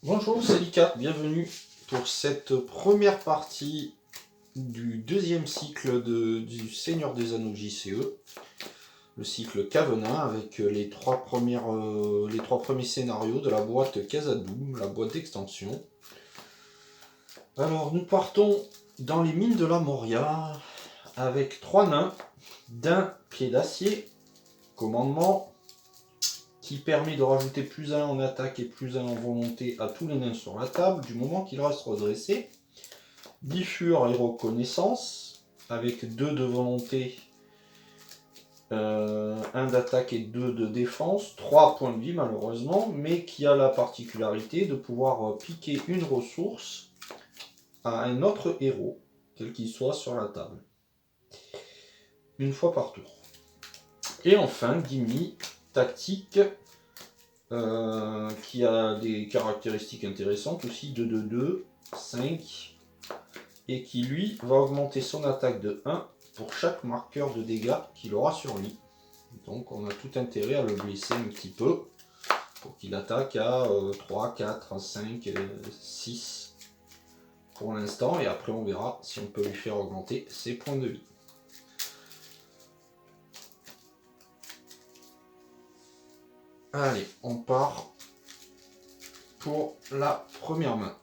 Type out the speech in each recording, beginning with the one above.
Bonjour, c'est Lika, bienvenue pour cette première partie du deuxième cycle du Seigneur des Anneaux JCE, le cycle Cavenin avec les trois premiers scénarios de la boîte Khazad-dûm, la boîte d'extension. Alors nous partons dans les mines de la Moria avec 3 nains d'un pied d'acier, commandement, qui permet de rajouter plus 1 en attaque et plus 1 en volonté à tous les nains sur la table, du moment qu'ils restent redressés. Bifur et reconnaissance, avec 2 de volonté, 1 d'attaque et 2 de défense, 3 points de vie malheureusement, mais qui a la particularité de pouvoir piquer une ressource à un autre héros, quel qu'il soit sur la table, une fois par tour. Et enfin, Gimme, tactique, qui a des caractéristiques intéressantes aussi, 2-2-2, 5, et qui lui va augmenter son attaque de 1 pour chaque marqueur de dégâts qu'il aura sur lui. Donc on a tout intérêt à le blesser un petit peu pour qu'il attaque à 3, 4, 5, 6 pour l'instant, et après on verra si on peut lui faire augmenter ses points de vie. Allez, on part pour la première main.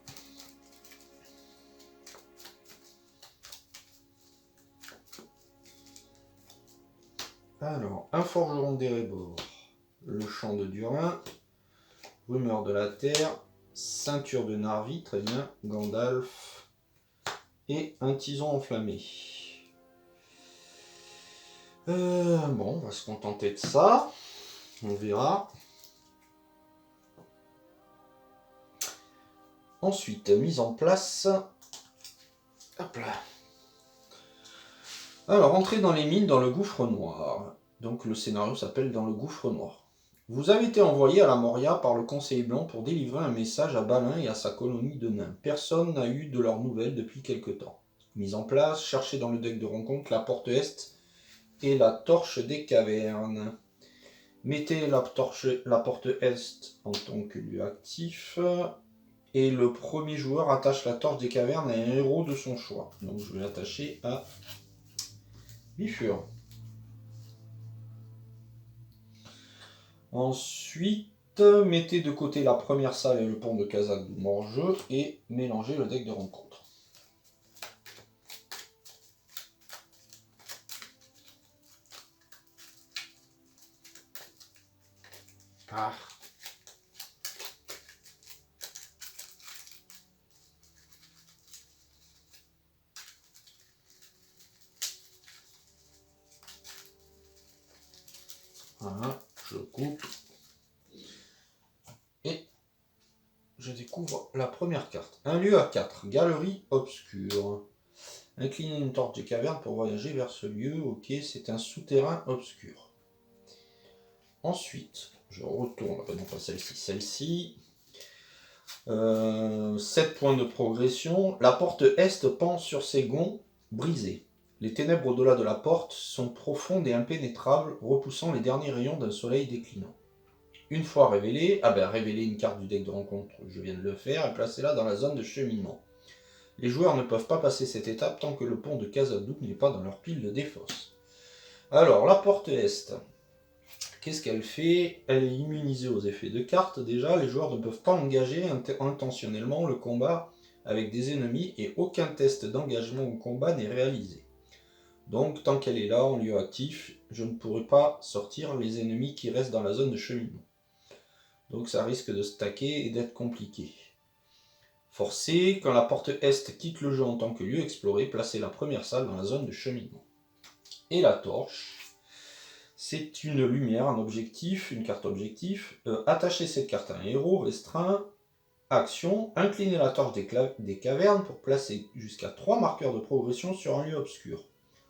Alors, un forgeron d'Erebor, le champ de Durin, rumeur de la terre, ceinture de Narvi, très bien, Gandalf, et un tison enflammé. Bon, on va se contenter de ça, on verra. Ensuite, mise en place. Hop là. Alors, entrez dans les mines dans le gouffre noir. Donc le scénario s'appelle Dans le gouffre noir. Vous avez été envoyé à la Moria par le conseiller blanc pour délivrer un message à Balin et à sa colonie de nains. Personne n'a eu de leurs nouvelles depuis quelque temps. Mise en place, cherchez dans le deck de rencontre la porte est et la torche des cavernes. Mettez la porte est en tant que lieu actif. Et le premier joueur attache la torche des cavernes à un héros de son choix. Donc je vais l'attacher à Bifur. Ensuite, mettez de côté la première salle et le pont de Khazad-dûm hors jeu et mélangez le deck de rencontre. Ah. Voilà, je coupe. Et je découvre la première carte. Un lieu à 4, galerie obscure. Inclinez une torche des cavernes pour voyager vers ce lieu. Ok, c'est un souterrain obscur. Ensuite, je retourne, non pas celle-ci, celle-ci. 7 points de progression. La porte est pend sur ses gonds brisés. Les ténèbres au-delà de la porte sont profondes et impénétrables, repoussant les derniers rayons d'un soleil déclinant. Une fois révélée, révélez une carte du deck de rencontre, je viens de le faire, et placez-la dans la zone de cheminement. Les joueurs ne peuvent pas passer cette étape tant que le pont de Khazad-dûm n'est pas dans leur pile de défausse. Alors, la porte est. Qu'est-ce qu'elle fait? Elle est immunisée aux effets de cartes. Déjà, les joueurs ne peuvent pas engager intentionnellement le combat avec des ennemis et aucun test d'engagement au combat n'est réalisé. Donc, tant qu'elle est là, en lieu actif, je ne pourrai pas sortir les ennemis qui restent dans la zone de cheminement. Donc, ça risque de stacker et d'être compliqué. Forcé, quand la porte est quitte le jeu en tant que lieu exploré, placez la première salle dans la zone de cheminement. Et la torche, c'est une lumière, un objectif, une carte objectif. Attachez cette carte à un héros restreint. Action, inclinez la torche des cavernes pour placer jusqu'à 3 marqueurs de progression sur un lieu obscur.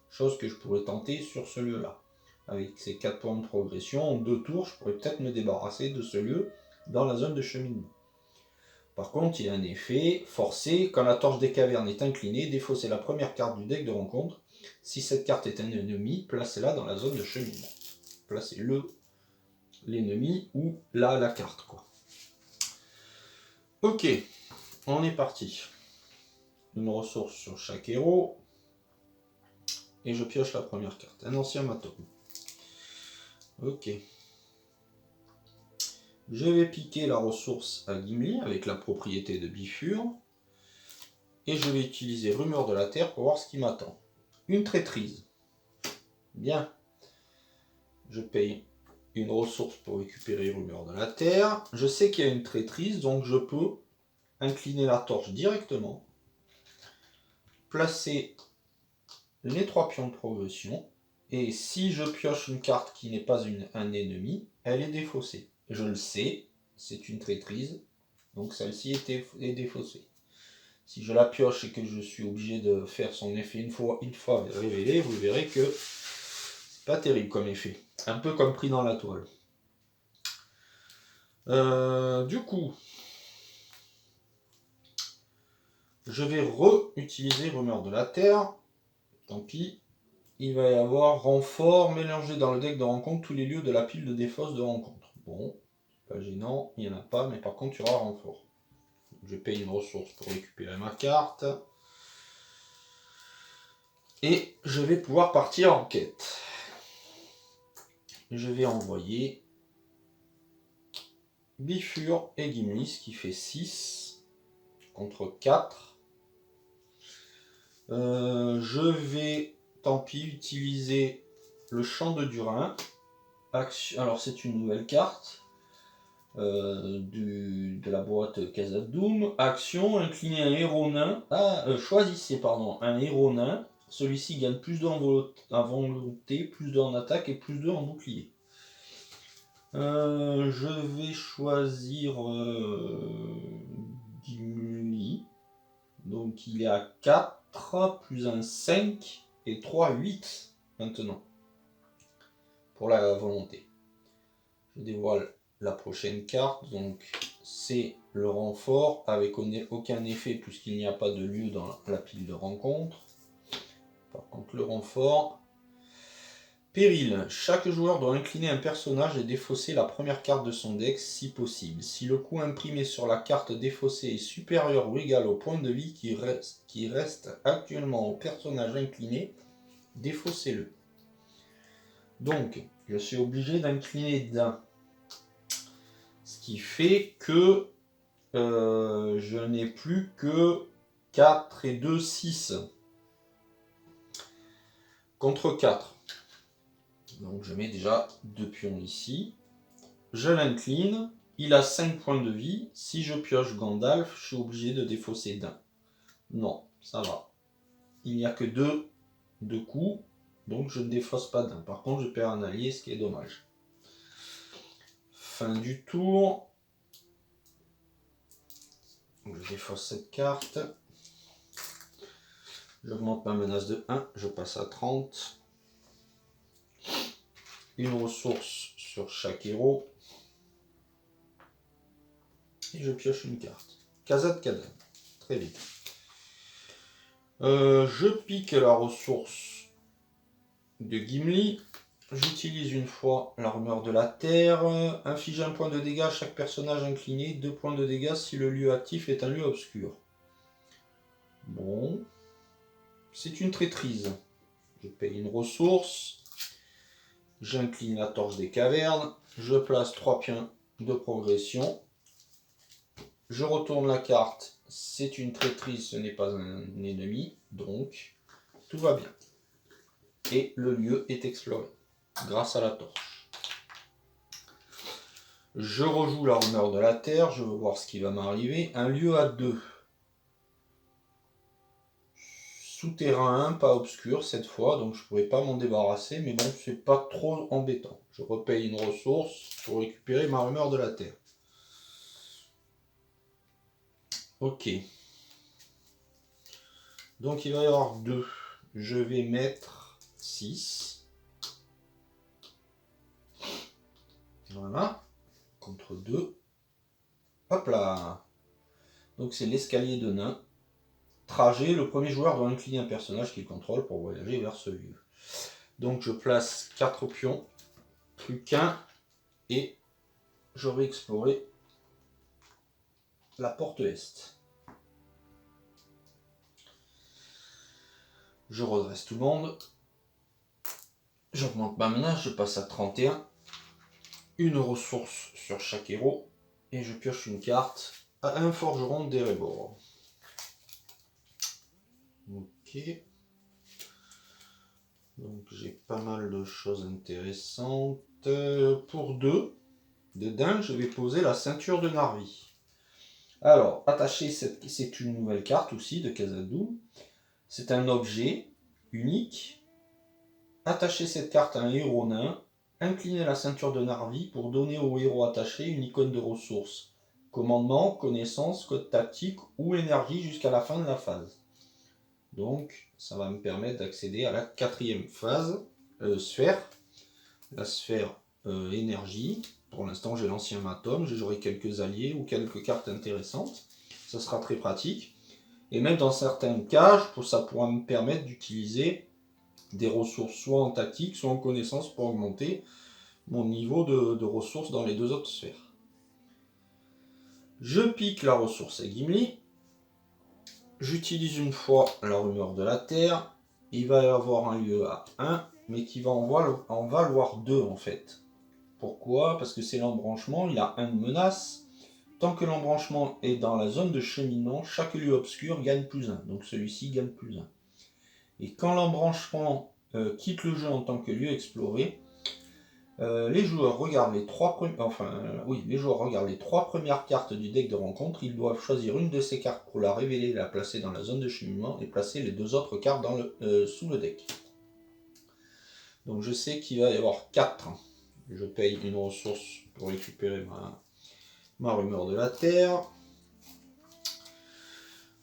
Chose que je pourrais tenter sur ce lieu-là. Avec ces 4 points de progression, en 2 tours, je pourrais peut-être me débarrasser de ce lieu dans la zone de cheminement. Par contre, il y a un effet forcé. Quand la torche des cavernes est inclinée, défaussez la première carte du deck de rencontre. Si cette carte est un ennemi, placez-la dans la zone de cheminement. Placez l'ennemi ou la carte, quoi. Ok, on est parti. Une ressource sur chaque héros. Et je pioche la première carte. Un ancien maton. Ok. Je vais piquer la ressource à Gimli avec la propriété de Bifur. Et je vais utiliser Rumeur de la Terre pour voir ce qui m'attend. Une traîtrise. Bien. Je paye une ressource pour récupérer Rumeur de la Terre. Je sais qu'il y a une traîtrise, donc je peux incliner la torche directement. Placer les 3 pions de progression. Et si je pioche une carte qui n'est pas un ennemi, elle est défaussée. Je le sais, c'est une traîtrise, donc celle-ci est défaussée. Si je la pioche et que je suis obligé de faire son effet une fois révélé, vous verrez que c'est pas terrible comme effet. Un peu comme pris dans la toile. Du coup, je vais réutiliser Rumeur de la Terre. Tant pis. Il va y avoir renfort mélangé dans le deck de rencontre tous les lieux de la pile de défausse de rencontre. Bon, pas gênant, il n'y en a pas, mais par contre il y aura renfort. Je paye une ressource pour récupérer ma carte. Et je vais pouvoir partir en quête. Je vais envoyer Bifur et Gimli, ce qui fait 6 contre 4. Je vais, tant pis, utiliser le champ de Durin. Alors c'est une nouvelle carte. De la boîte Khazad-dûm. Action, incliner un héros nain. Choisissez un héros nain. Celui-ci gagne plus 2 en volonté, plus 2 en attaque et plus 2 en bouclier. Je vais choisir Gimli. Donc il est à 4, plus un 5 et 3, 8 maintenant. Pour la volonté. Je dévoile la prochaine carte, donc c'est le renfort avec aucun effet puisqu'il n'y a pas de lieu dans la pile de rencontre. Par contre le renfort, péril, chaque joueur doit incliner un personnage et défausser la première carte de son deck si possible. Si le coût imprimé sur la carte défaussée est supérieur ou égal au point de vie qui reste actuellement au personnage incliné, défaussez-le. Donc je suis obligé d'incliner d'un. Ce qui fait que je n'ai plus que 4 et 2, 6. Contre 4. Donc je mets déjà 2 pions ici. Je l'incline. Il a 5 points de vie. Si je pioche Gandalf, je suis obligé de défausser d'un. Non, ça va. Il n'y a que 2 coups. Donc je ne défausse pas d'un. Par contre, je perds un allié, ce qui est dommage. Fin du tour. Je défausse cette carte. J'augmente ma menace de 1, je passe à 30. Une ressource sur chaque héros. Et je pioche une carte. Khazad-dûm. Très vite. Je pique la ressource de Gimli. J'utilise une fois l'armure de la terre. Inflige un point de dégâts à chaque personnage incliné. 2 points de dégâts si le lieu actif est un lieu obscur. Bon. C'est une traîtrise. Je paye une ressource. J'incline la torche des cavernes. Je place 3 pions de progression. Je retourne la carte. C'est une traîtrise, ce n'est pas un ennemi. Donc, tout va bien. Et le lieu est exploré. Grâce à la torche. Je rejoue la rumeur de la terre. Je veux voir ce qui va m'arriver. Un lieu à 2. Souterrain 1, pas obscur cette fois, donc je ne pourrais pas m'en débarrasser, mais bon, c'est pas trop embêtant. Je repaye une ressource pour récupérer ma rumeur de la terre. Ok. Donc il va y avoir 2. Je vais mettre 6. Voilà. Contre 2. Hop là. Donc c'est l'escalier de nain. Trajet, le premier joueur doit incliner un personnage qu'il contrôle pour voyager vers ce lieu. Donc je place 4 pions, plus qu'un, et je vais explorer la porte est. Je redresse tout le monde. J'augmente ma menace, je passe à 31. Une ressource sur chaque héros. Et je pioche une carte à un forgeron d'Erebor. Ok. Donc j'ai pas mal de choses intéressantes. Pour 2, dedans je vais poser la ceinture de Narvi. Alors, attacher c'est une nouvelle carte aussi de Khazad-dûm. C'est un objet unique. Attachez cette carte à un héros nain. Inclinez la ceinture de Narvi pour donner au héros attaché une icône de ressources. Commandement, connaissance, code tactique ou énergie jusqu'à la fin de la phase. Donc, ça va me permettre d'accéder à la 4e phase, sphère. La sphère énergie. Pour l'instant, j'ai l'ancien Matom, j'aurai quelques alliés ou quelques cartes intéressantes. Ça sera très pratique. Et même dans certains cas, ça pourra me permettre d'utiliser des ressources soit en tactique, soit en connaissance pour augmenter mon niveau de ressources dans les 2 autres sphères. Je pique la ressource à Gimli. J'utilise une fois la rumeur de la Terre. Il va y avoir un lieu à 1, mais qui va en valoir 2 en fait. Pourquoi? Parce que c'est l'embranchement, il a 1 de menace. Tant que l'embranchement est dans la zone de cheminement, chaque lieu obscur gagne plus 1. Donc celui-ci gagne plus 1. Et quand l'embranchement quitte le jeu en tant que lieu exploré, les joueurs regardent les 3 premières cartes du deck de rencontre. Ils doivent choisir une de ces cartes pour la révéler, la placer dans la zone de cheminement et placer les 2 autres cartes sous le deck. Donc je sais qu'il va y avoir 4. Je paye une ressource pour récupérer ma rumeur de la Terre.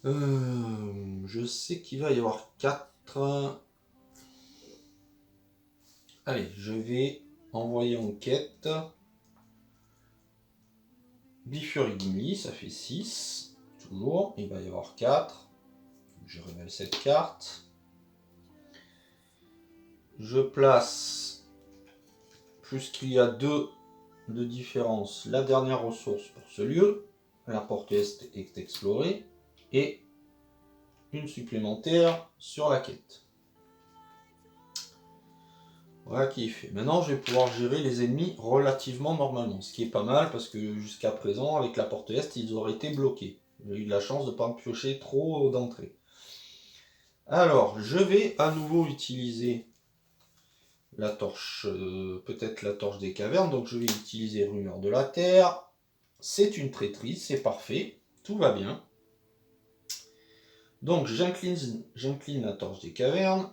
Je sais qu'il va y avoir 4. Allez, je vais envoyer en quête. Bifuri Gimli, ça fait 6. Toujours, il va y avoir 4. Je révèle cette carte. Je place, plus qu'il y a 2 de différence, la dernière ressource pour ce lieu. La porte est explorée. Et une supplémentaire sur la quête. Voilà qui est fait. Maintenant, je vais pouvoir gérer les ennemis relativement normalement, ce qui est pas mal parce que jusqu'à présent, avec la porte est, ils auraient été bloqués. J'ai eu de la chance de ne pas me piocher trop d'entrée. Alors, je vais à nouveau utiliser la torche, peut-être la torche des cavernes, donc je vais utiliser Rumeur de la Terre. C'est une traîtrise, c'est parfait, tout va bien. Donc j'incline la torche des cavernes.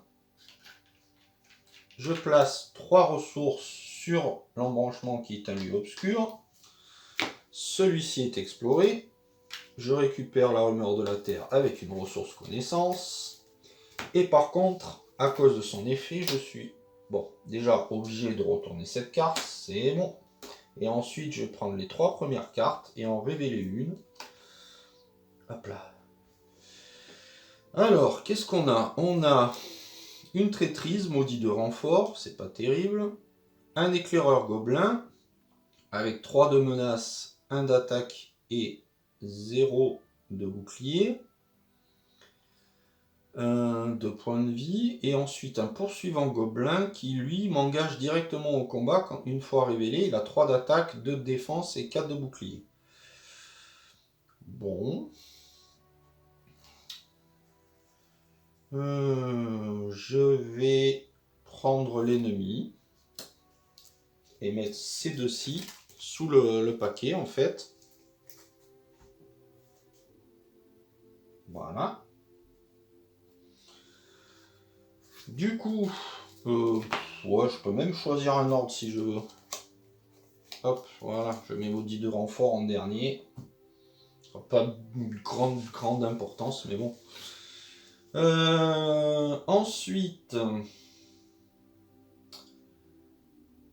Je place 3 ressources sur l'embranchement qui est un lieu obscur. Celui-ci est exploré. Je récupère la rumeur de la Terre avec une ressource connaissance. Et par contre, à cause de son effet, je suis déjà obligé de retourner cette carte. C'est bon. Et ensuite, je vais prendre les 3 premières cartes et en révéler une. Hop là. Alors, qu'est-ce qu'on a? On a une traîtrise, maudit de renfort, c'est pas terrible. Un éclaireur gobelin, avec 3 de menace, 1 d'attaque et 0 de bouclier. 1 de points de vie. Et ensuite un poursuivant gobelin qui lui m'engage directement au combat. Quand, une fois révélé, il a 3 d'attaque, 2 de défense et 4 de bouclier. Bon. Je vais prendre l'ennemi et mettre ces deux-ci sous le paquet en fait. Voilà. Du coup, je peux même choisir un ordre si je veux. Hop, voilà, je mets maudit de renfort en dernier. Pas une grande importance, mais bon. Ensuite,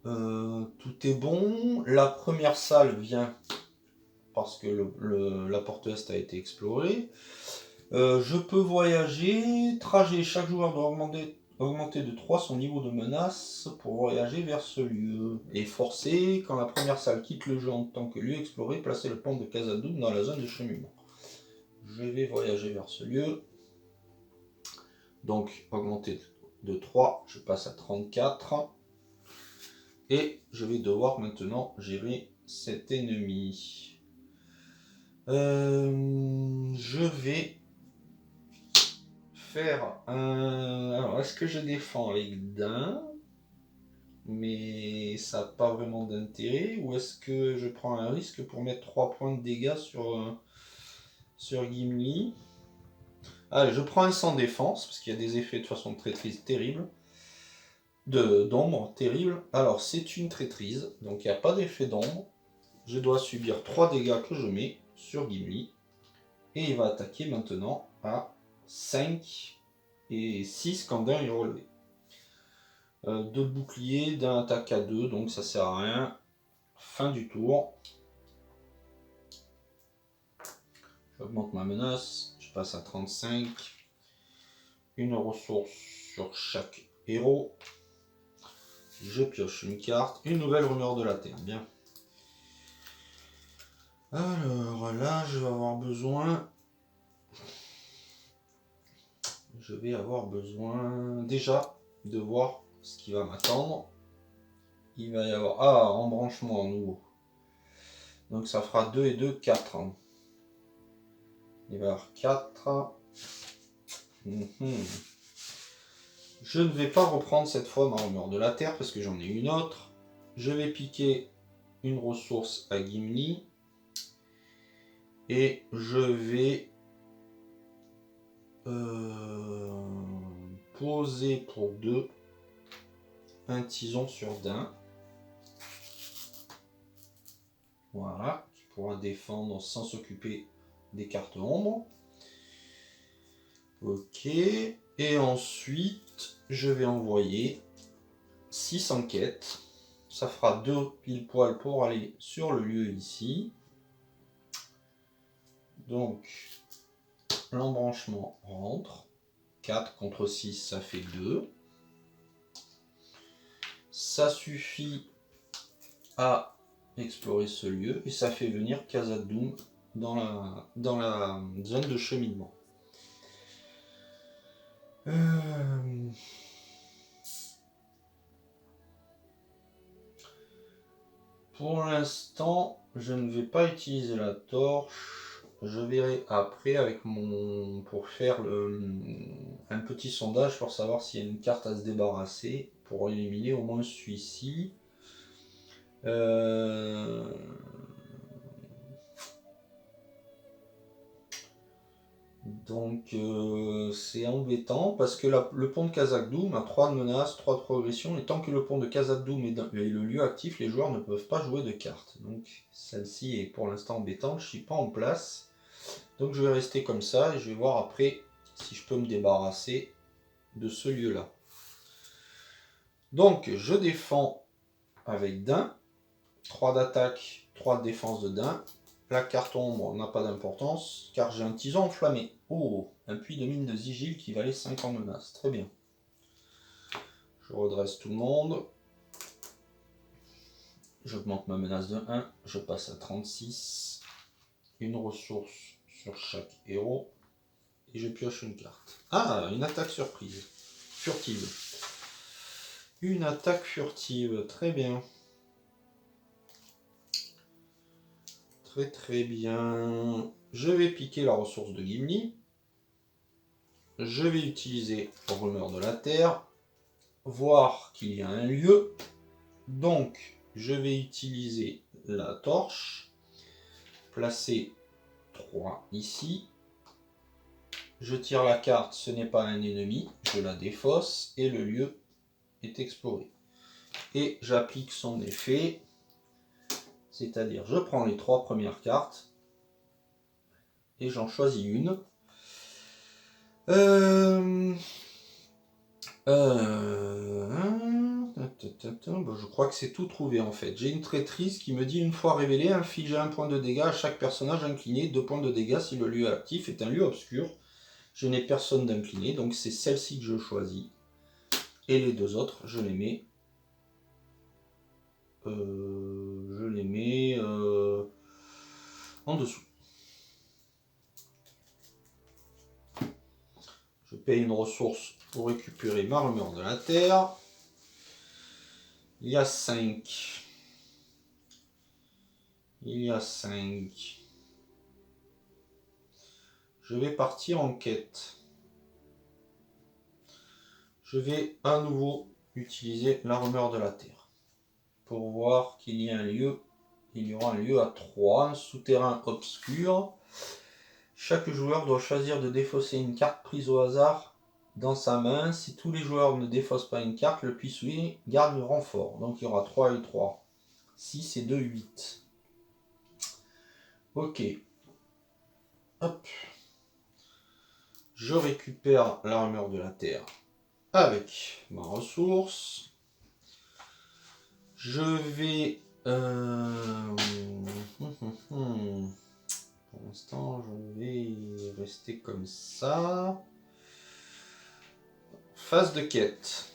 tout est bon. La première salle vient parce que la porte est a été explorée. Je peux voyager. Trajet, chaque joueur doit augmenter de 3 son niveau de menace pour voyager vers ce lieu. Et forcer, quand la première salle quitte le jeu en tant que lieu exploré, placer le pont de Khazad-dûm dans la zone de cheminement. Je vais voyager vers ce lieu. Donc, augmenter de 3, je passe à 34. Et je vais devoir maintenant gérer cet ennemi. Je vais faire un... Alors, est-ce que je défends avec Dain, mais ça n'a pas vraiment d'intérêt, ou est-ce que je prends un risque pour mettre 3 points de dégâts sur Gimli? Allez, je prends un sans défense, parce qu'il y a des effets de façon de traîtrise terribles. D'ombre terrible. Alors, c'est une traîtrise, donc il n'y a pas d'effet d'ombre. Je dois subir 3 dégâts que je mets sur Gimli. Et il va attaquer maintenant à 5 et 6 quand Dain est relevé. 2 boucliers, Dain attaque à 2, donc ça sert à rien. Fin du tour. J'augmente ma menace, je passe à 35. Une ressource sur chaque héros. Je pioche une carte. Une nouvelle rumeur de la Terre, bien. Alors là, je vais avoir besoin... déjà de voir ce qui va m'attendre. Il va y avoir... Ah, embranchement à nouveau. Donc ça fera 2 et 2, 4. Il va y avoir 4. Je ne vais pas reprendre cette fois ma rumeur de la Terre parce que j'en ai une autre. Je vais piquer une ressource à Gimli. Et je vais poser pour 2 un tison sur Dain. Voilà, qui pourra défendre sans s'occuper des cartes ombres. Ok, et ensuite je vais envoyer 6 enquêtes. Ça fera 2 pile poil pour aller sur le lieu ici. Donc l'embranchement rentre. 4 contre 6, ça fait 2. Ça suffit à explorer ce lieu et ça fait venir Khazad-dûm dans la zone de cheminement. Pour l'instant, je ne vais pas utiliser la torche. Je verrai après avec pour faire un petit sondage pour savoir s'il y a une carte à se débarrasser pour éliminer au moins celui-ci. Donc c'est embêtant parce que le pont de Khazad-dûm a 3 de menaces, 3 de progression, et tant que le pont de Khazad-dûm est le lieu actif, les joueurs ne peuvent pas jouer de cartes. Donc celle-ci est pour l'instant embêtante, je ne suis pas en place. Donc je vais rester comme ça et je vais voir après si je peux me débarrasser de ce lieu-là. Donc je défends avec Dain, 3 d'attaque, 3 de défense de Dain. La carte ombre n'a pas d'importance car j'ai un tison enflammé. Oh, un puits de mine de Sigil qui valait 5 en menace. Très bien. Je redresse tout le monde. J'augmente ma menace de 1. Je passe à 36. Une ressource sur chaque héros. Et je pioche une carte. Ah, une attaque surprise. Furtive. Une attaque furtive. Très bien. Très bien. Je vais piquer la ressource de Gimli. Je vais utiliser Rumeur de la Terre. Voir qu'il y a un lieu. Donc, je vais utiliser la torche. Placer 3 ici. Je tire la carte, ce n'est pas un ennemi. Je la défausse et le lieu est exploré. Et j'applique son effet. C'est-à-dire, je prends les 3 premières cartes et j'en choisis une. Je crois que c'est tout trouvé en fait. J'ai une traîtrise qui me dit une fois révélée, infliger 1 point de dégâts à chaque personnage incliné, 2 points de dégâts si le lieu actif est un lieu obscur. Je n'ai personne d'incliné, donc c'est celle-ci que je choisis. Et les deux autres, je les mets en dessous. Je paye une ressource pour récupérer ma rumeur de la terre. Il y a 5. Il y a 5. Je vais partir en quête. Je vais à nouveau utiliser la rumeur de la terre. Pour voir qu'il y a un lieu. Il y aura un lieu à 3, un souterrain obscur. Chaque joueur doit choisir de défausser une carte prise au hasard dans sa main. Si tous les joueurs ne défaussent pas une carte, le puits garde le renfort. Donc il y aura 3 et 3. 6 et 2, 8. Ok. Hop. Je récupère la rumeur de la terre avec ma ressource. Je vais... Pour l'instant, je vais rester comme ça. Phase de quête.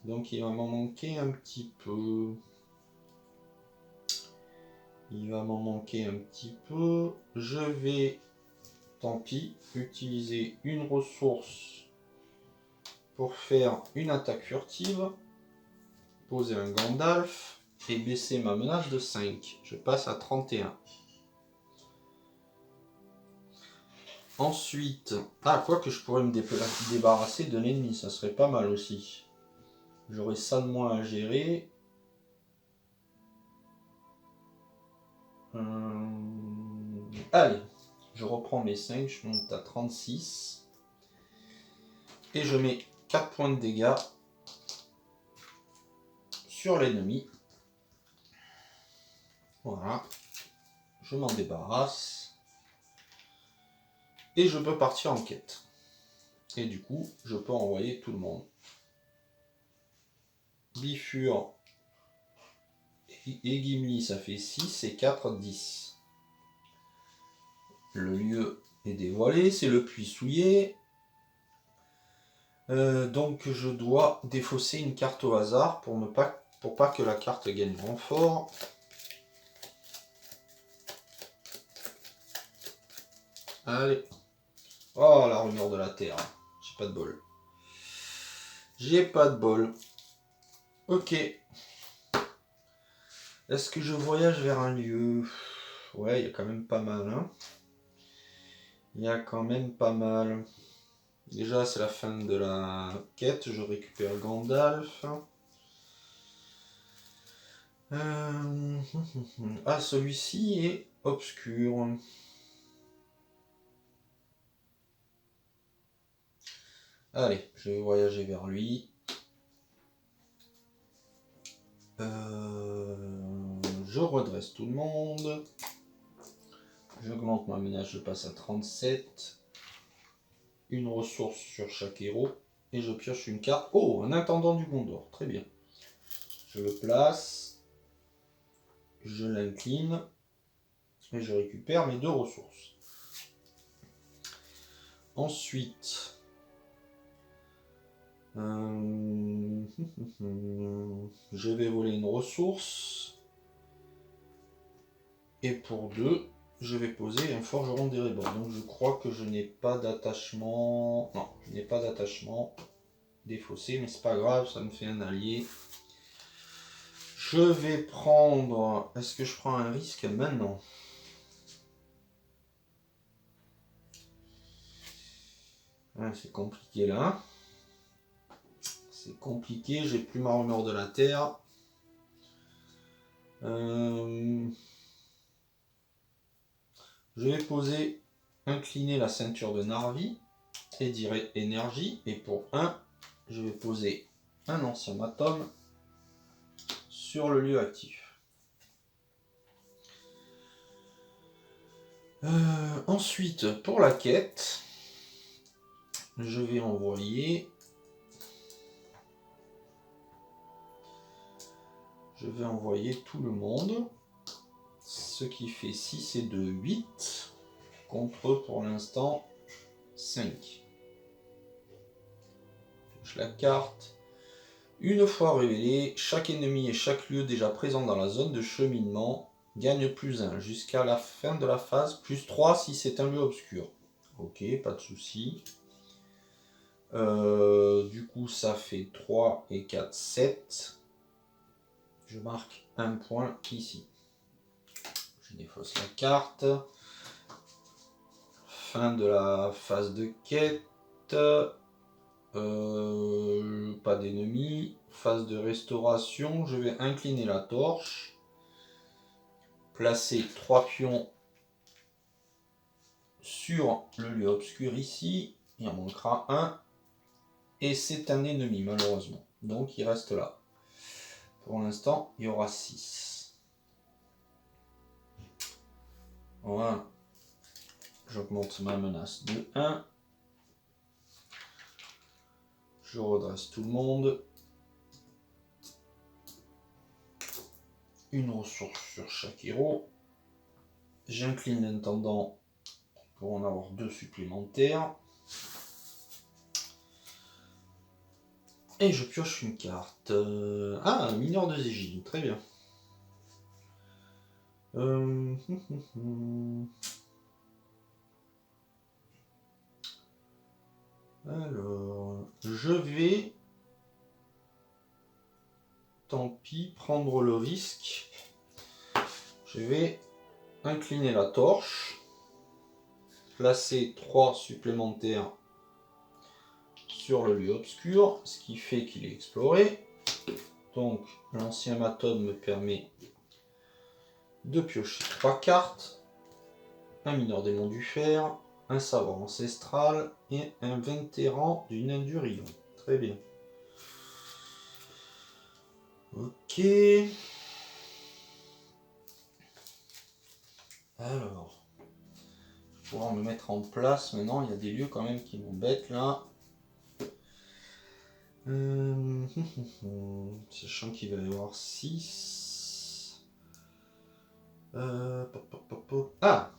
Donc il va m'en manquer un petit peu. Il va m'en manquer un petit peu. Je vais, tant pis, utiliser une ressource pour faire une attaque furtive. Poser un Gandalf et baisser ma menace de 5. Je passe à 31. Ensuite, quoi que je pourrais me débarrasser de l'ennemi, ça serait pas mal aussi. J'aurais ça de moins à gérer. Allez, je reprends mes 5, je monte à 36. Et je mets 4 points de dégâts sur l'ennemi. Voilà. Je m'en débarrasse. Et je peux partir en quête. Et du coup, je peux envoyer tout le monde. Bifur et Gimli, ça fait 6 et 4, 10. Le lieu est dévoilé, c'est le puits souillé. Donc je dois défausser une carte au hasard pour pas que la carte gagne renfort. Allez. Oh, la rumeur de la terre. J'ai pas de bol. J'ai pas de bol. Ok. Est-ce que je voyage vers un lieu? Ouais, il y a quand même pas mal. Hein. Il y a quand même pas mal. Déjà, c'est la fin de la quête. Je récupère Gandalf. Ah, celui-ci est obscur. Allez, je vais voyager vers lui. Je redresse tout le monde. J'augmente ma ménage, je passe à 37. Une ressource sur chaque héros. Et je pioche une carte. Oh, un intendant du Gondor. Très bien. Je le place. Je l'incline. Et je récupère mes 2 ressources. Ensuite... je vais voler une ressource. Et pour 2, je vais poser un forgeron d'Erebor. Donc je crois que je n'ai pas d'attachement. Non, je n'ai pas d'attachement défaussé, mais c'est pas grave, ça me fait un allié. Je vais prendre... Est-ce que je prends un risque maintenant? C'est compliqué là. C'est compliqué, j'ai plus ma rumeur de la terre. Je vais poser, incliner la ceinture de Narvi et dire énergie. Et pour 1, je vais poser un ancien atome sur le lieu actif. Ensuite, pour la quête, je vais envoyer... Je vais envoyer tout le monde. Ce qui fait 6 et 2, 8. Contre, pour l'instant, 5. Je la carte. Une fois révélé, chaque ennemi et chaque lieu déjà présent dans la zone de cheminement gagne +1 jusqu'à la fin de la phase, +3 si c'est un lieu obscur. Ok, pas de souci. Du coup, ça fait 3 et 4, 7. Je marque un point ici. Je défausse la carte. Fin de la phase de quête. Pas d'ennemis. Phase de restauration. Je vais incliner la torche. Placer 3 pions sur le lieu obscur ici. Il en manquera un. Et c'est un ennemi malheureusement. Donc il reste là. Pour l'instant, il y aura 6. Voilà. J'augmente ma menace de 1. Je redresse tout le monde. Une ressource sur chaque héros. J'incline l'intendant pour en avoir 2 supplémentaires. Et je pioche une carte. Ah, un mineur de Zégine, très bien. Alors, je vais, tant pis, prendre le risque. Je vais incliner la torche, placer 3 supplémentaires sur le lieu obscur, ce qui fait qu'il est exploré. Donc l'ancien maton me permet de piocher 3 cartes, un mineur démon du fer, un savoir ancestral et un vétéran du nain du Rion. Très bien. Ok. Alors, je vais pouvoir me mettre en place maintenant. Il y a des lieux quand même qui m'embêtent là. Sachant qu'il va y avoir 6. Ah!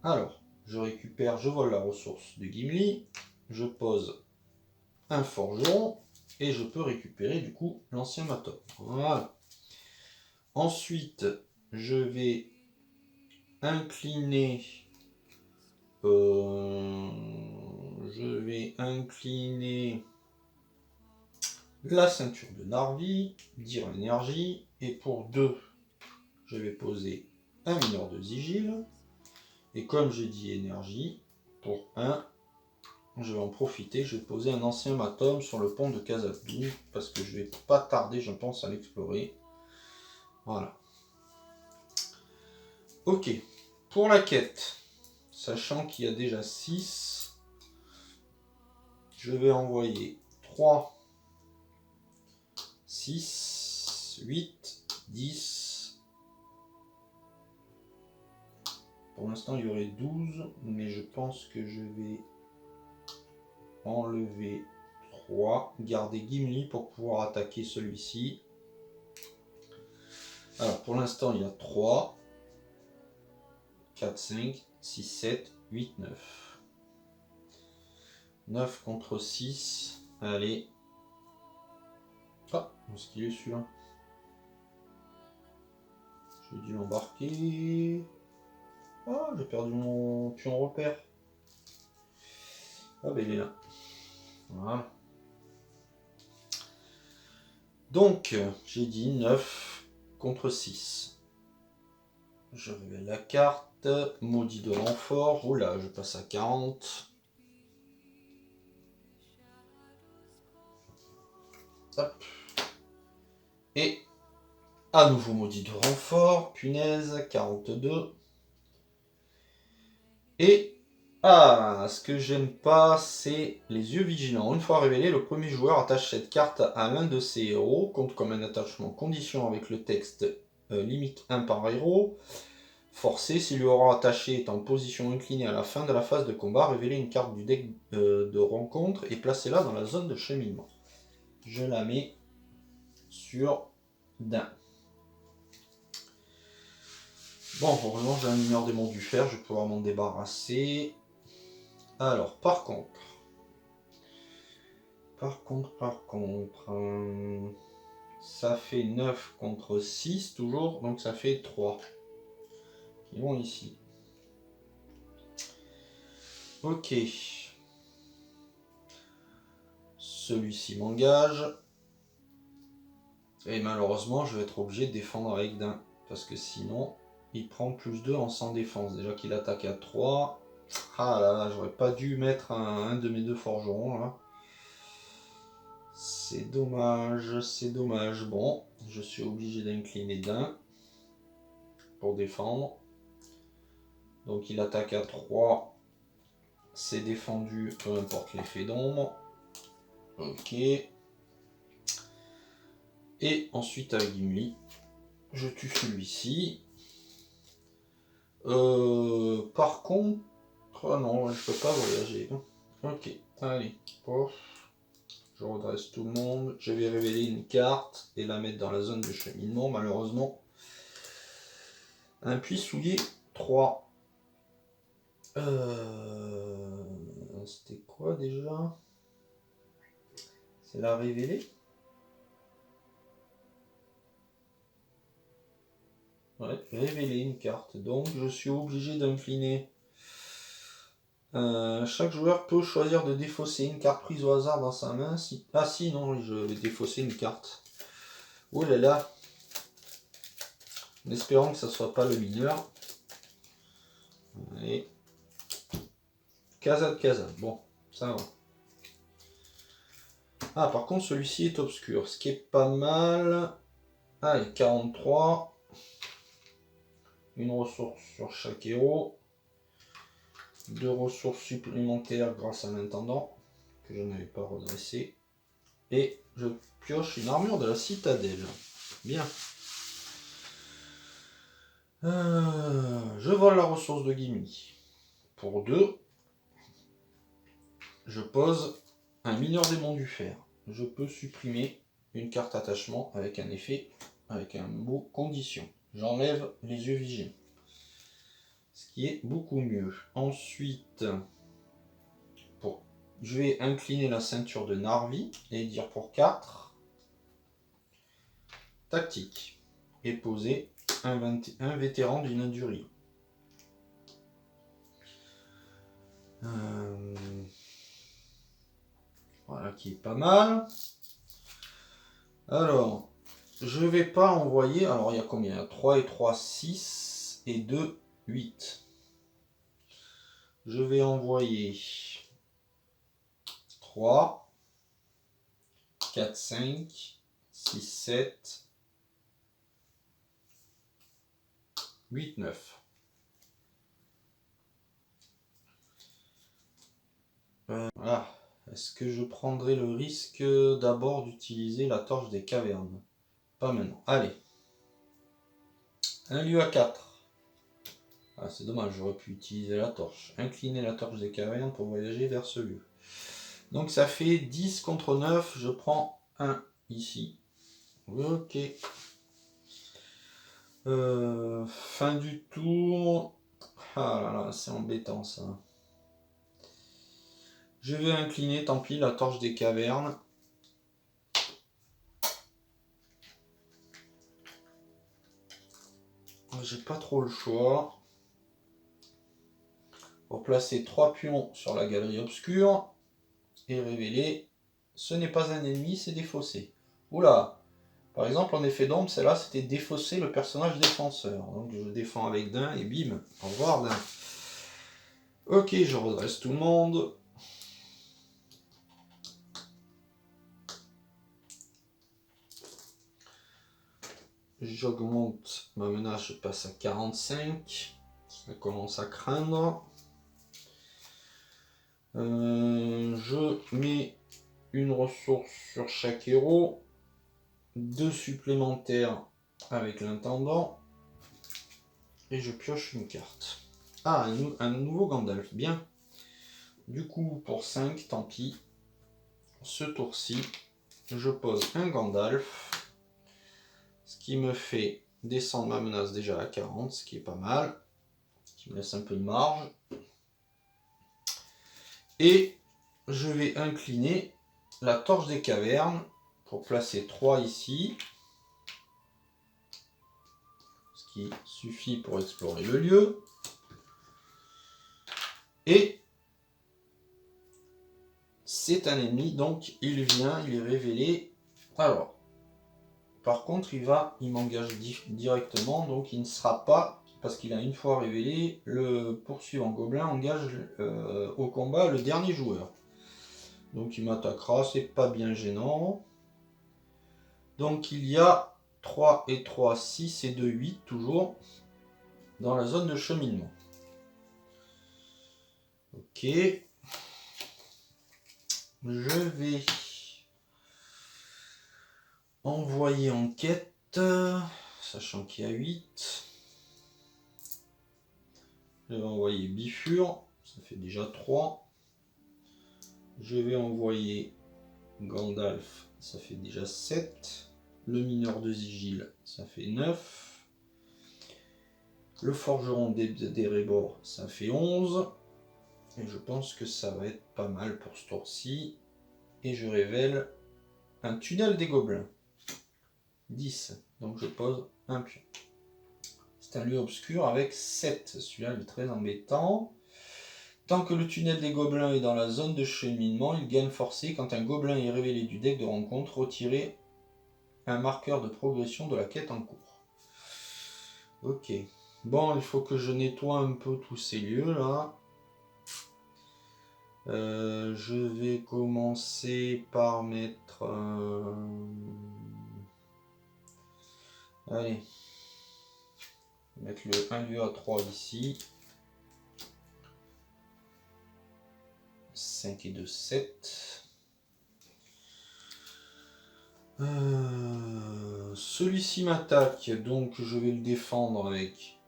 Alors, je récupère, je vole la ressource de Gimli, je pose un forgeron, et je peux récupérer du coup l'ancien maton. Voilà. Ensuite, je vais incliner... la ceinture de Narvi, dire l'énergie, et pour 2, je vais poser un mineur de sigil. Et comme j'ai dit énergie, pour 1, je vais en profiter, je vais poser un ancien maton sur le pont de Khazad-dûm, parce que je vais pas tarder, je pense, à l'explorer. Voilà. Ok, pour la quête, sachant qu'il y a déjà 6, je vais envoyer 3, 6, 8, 10. Pour l'instant, il y aurait 12, mais je pense que je vais enlever 3, garder Gimli pour pouvoir attaquer celui-ci. Alors, pour l'instant, il y a 3, 4, 5, 6, 7, 8, 9. 9 contre 6. Allez. Ah, où est-ce qu'il est celui-là? J'ai dû l'embarquer. Ah, j'ai perdu mon pion repère. Ah, ben il est là. Voilà. Donc, j'ai dit 9 contre 6. Je révèle la carte. Maudit de renfort. Oula, je passe à 40. Hop. Et à nouveau maudit de renfort. Punaise, 42. Et ce que j'aime pas, c'est les yeux vigilants. Une fois révélé, le premier joueur attache cette carte à l'un de ses héros, compte comme un attachement condition avec le texte limite 1 par héros. Forcé, si l'aura attaché est en position inclinée à la fin de la phase de combat, révélez une carte du deck de rencontre et placez-la dans la zone de cheminement. Je la mets sur d'un. Bon, heureusement j'ai un mineur démon du fer, je vais pouvoir m'en débarrasser. Alors, par contre, Par contre, ça fait 9 contre 6 toujours, donc ça fait 3 qui vont ici. Ok. Celui-ci m'engage. Et malheureusement, je vais être obligé de défendre avec d'un. Parce que sinon, il prend plus 2 en sans défense. Déjà qu'il attaque à 3. Ah là là, j'aurais pas dû mettre un de mes deux forgerons là. C'est dommage, c'est dommage. Bon, je suis obligé d'incliner d'un pour défendre. Donc il attaque à 3. C'est défendu, peu importe l'effet d'ombre. Ok. Et ensuite avec Gimli, je tue celui-ci. Par contre, non, je peux pas voyager. Ok, allez. Pof. Je redresse tout le monde. Je vais révéler une carte et la mettre dans la zone de cheminement. Malheureusement, un puits souillé 3. C'était quoi déjà? C'est la révéler? Ouais, révéler une carte. Donc je suis obligé d'incliner. Chaque joueur peut choisir de défausser une carte prise au hasard dans sa main. Si... Ah si, non, je vais défausser une carte. Oh là là. En espérant que ça soit pas le mineur. Allez. Casa de casa. Bon, ça va. Ah, par contre, celui-ci est obscur. Ce qui est pas mal. Allez, 43. Une ressource sur chaque héros. 2 ressources supplémentaires grâce à l'intendant. Que je n'avais pas redressé. Et je pioche une armure de la citadelle. Bien. Je vole la ressource de Gimli. Pour 2, je pose un mineur démon du fer. Je peux supprimer une carte attachement avec un effet, avec un mot condition. J'enlève les yeux vigilants. Ce qui est beaucoup mieux. Ensuite, je vais incliner la ceinture de Narvi et dire pour 4. Tactique. Et poser un vétéran d'une indurie. Voilà qui est pas mal. Alors, je vais pas envoyer. Alors, il y a combien? 3 et 3, 6 et 2, 8. Je vais envoyer 3, 4, 5, 6, 7, 8, 9. Voilà. Est-ce que je prendrai le risque d'abord d'utiliser la torche des cavernes? Pas maintenant. Allez. Un lieu à 4. Ah, c'est dommage, j'aurais pu utiliser la torche. Incliner la torche des cavernes pour voyager vers ce lieu. Donc ça fait 10 contre 9. Je prends 1 ici. Ok. Fin du tour. Ah là là, c'est embêtant ça. Je vais incliner, tant pis, la torche des cavernes. J'ai pas trop le choix. Pour placer 3 pions sur la galerie obscure. Et révéler, ce n'est pas un ennemi, c'est défaussé. Oula. Par exemple, en effet d'ombre, celle-là, c'était défausser le personnage défenseur. Donc je défends avec d'un et bim. Au revoir d'un. Ok, je redresse tout le monde. J'augmente ma menace, je passe à 45. Ça commence à craindre. Je mets une ressource sur chaque héros. 2 supplémentaires avec l'intendant. Et je pioche une carte. Ah, un nouveau Gandalf, bien. Du coup, pour 5, tant pis. Ce tour-ci, je pose un Gandalf. Ce qui me fait descendre ma menace déjà à 40, ce qui est pas mal. Qui me laisse un peu de marge. Et je vais incliner la torche des cavernes pour placer 3 ici. Ce qui suffit pour explorer le lieu. Et c'est un ennemi, donc il vient, il est révélé. Alors, par contre, il m'engage directement, donc il ne sera pas, parce qu'il a une fois révélé, le poursuivant gobelin engage au combat le dernier joueur. Donc il m'attaquera, c'est pas bien gênant. Donc il y a 3 et 3, 6 et 2, 8 toujours dans la zone de cheminement. Ok. Je vais envoyer en quête, sachant qu'il y a 8. Je vais envoyer Bifur, ça fait déjà 3. Je vais envoyer Gandalf, ça fait déjà 7. Le mineur de Sigil, ça fait 9. Le forgeron d'Erebor, ça fait 11. Et je pense que ça va être pas mal pour ce tour-ci. Et je révèle un tunnel des gobelins. 10. Donc je pose un pion. C'est un lieu obscur avec 7. Celui-là est très embêtant. Tant que le tunnel des gobelins est dans la zone de cheminement, il gagne forcé. Quand un gobelin est révélé du deck de rencontre, retirez un marqueur de progression de la quête en cours. Ok. Bon, il faut que je nettoie un peu tous ces lieux là. Je vais commencer par mettre... Allez. Mettre un lieu à 3 ici. 5 et 2, 7. Celui-ci m'attaque, donc je vais le défendre avec...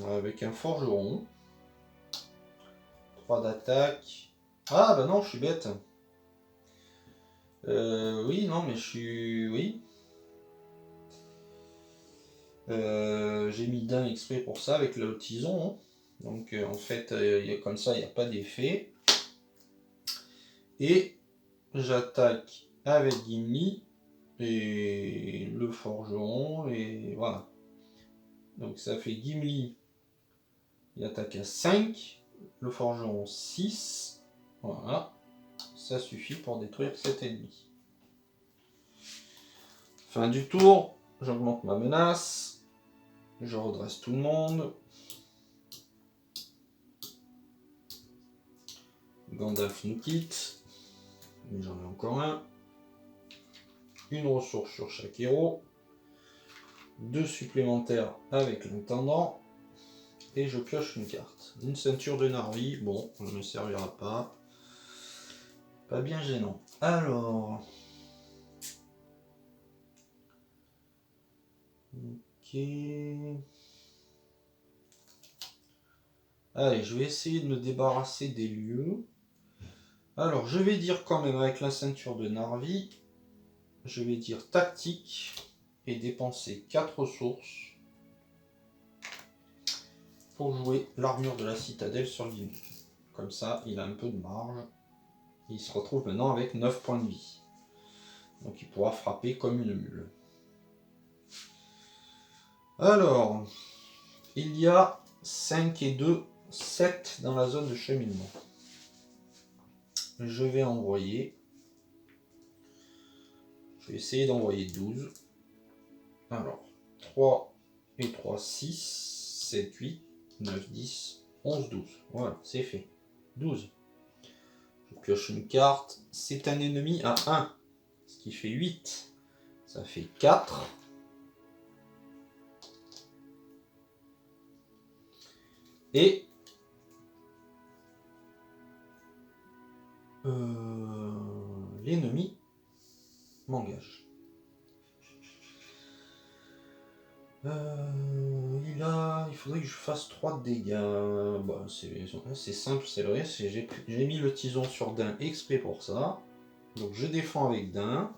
avec un forgeron. 3 d'attaque. Ah bah non, je suis bête. Oui, non, mais je suis... Oui. J'ai mis d'un exprès pour ça avec le tison. Hein. Donc en fait, comme ça, il n'y a pas d'effet. Et j'attaque avec Gimli et le forgeron. Et voilà. Donc ça fait Gimli, il attaque à 5. Le forgeron 6. Voilà. Ça suffit pour détruire cet ennemi. Fin du tour. J'augmente ma menace. Je redresse tout le monde. Gandalf nous quitte. Mais j'en ai encore un. Une ressource sur chaque héros. 2 supplémentaires avec l'intendant. Et je pioche une carte. Une ceinture de Narvi. Bon, ça ne me servira pas. Pas bien gênant. Alors... Ok... Allez, je vais essayer de me débarrasser des lieux. Alors, je vais dire quand même avec la ceinture de Narvi, je vais dire tactique et dépenser 4 ressources pour jouer l'armure de la citadelle sur Gimli. Comme ça, il a un peu de marge. Il se retrouve maintenant avec 9 points de vie. Donc il pourra frapper comme une mule. Alors, il y a 5 et 2, 7 dans la zone de cheminement. Je vais envoyer. Je vais essayer d'envoyer 12. Alors, 3 et 3, 6, 7, 8, 9, 10, 11, 12. Voilà, c'est fait. 12. Je pioche une carte. C'est un ennemi à 1. Ce qui fait 8. Ça fait 4. Et... l'ennemi m'engage. Il faudrait que je fasse 3 dégâts. Bah, c'est simple, c'est vrai. J'ai mis le tison sur Dain exprès pour ça. Donc je défends avec Dain.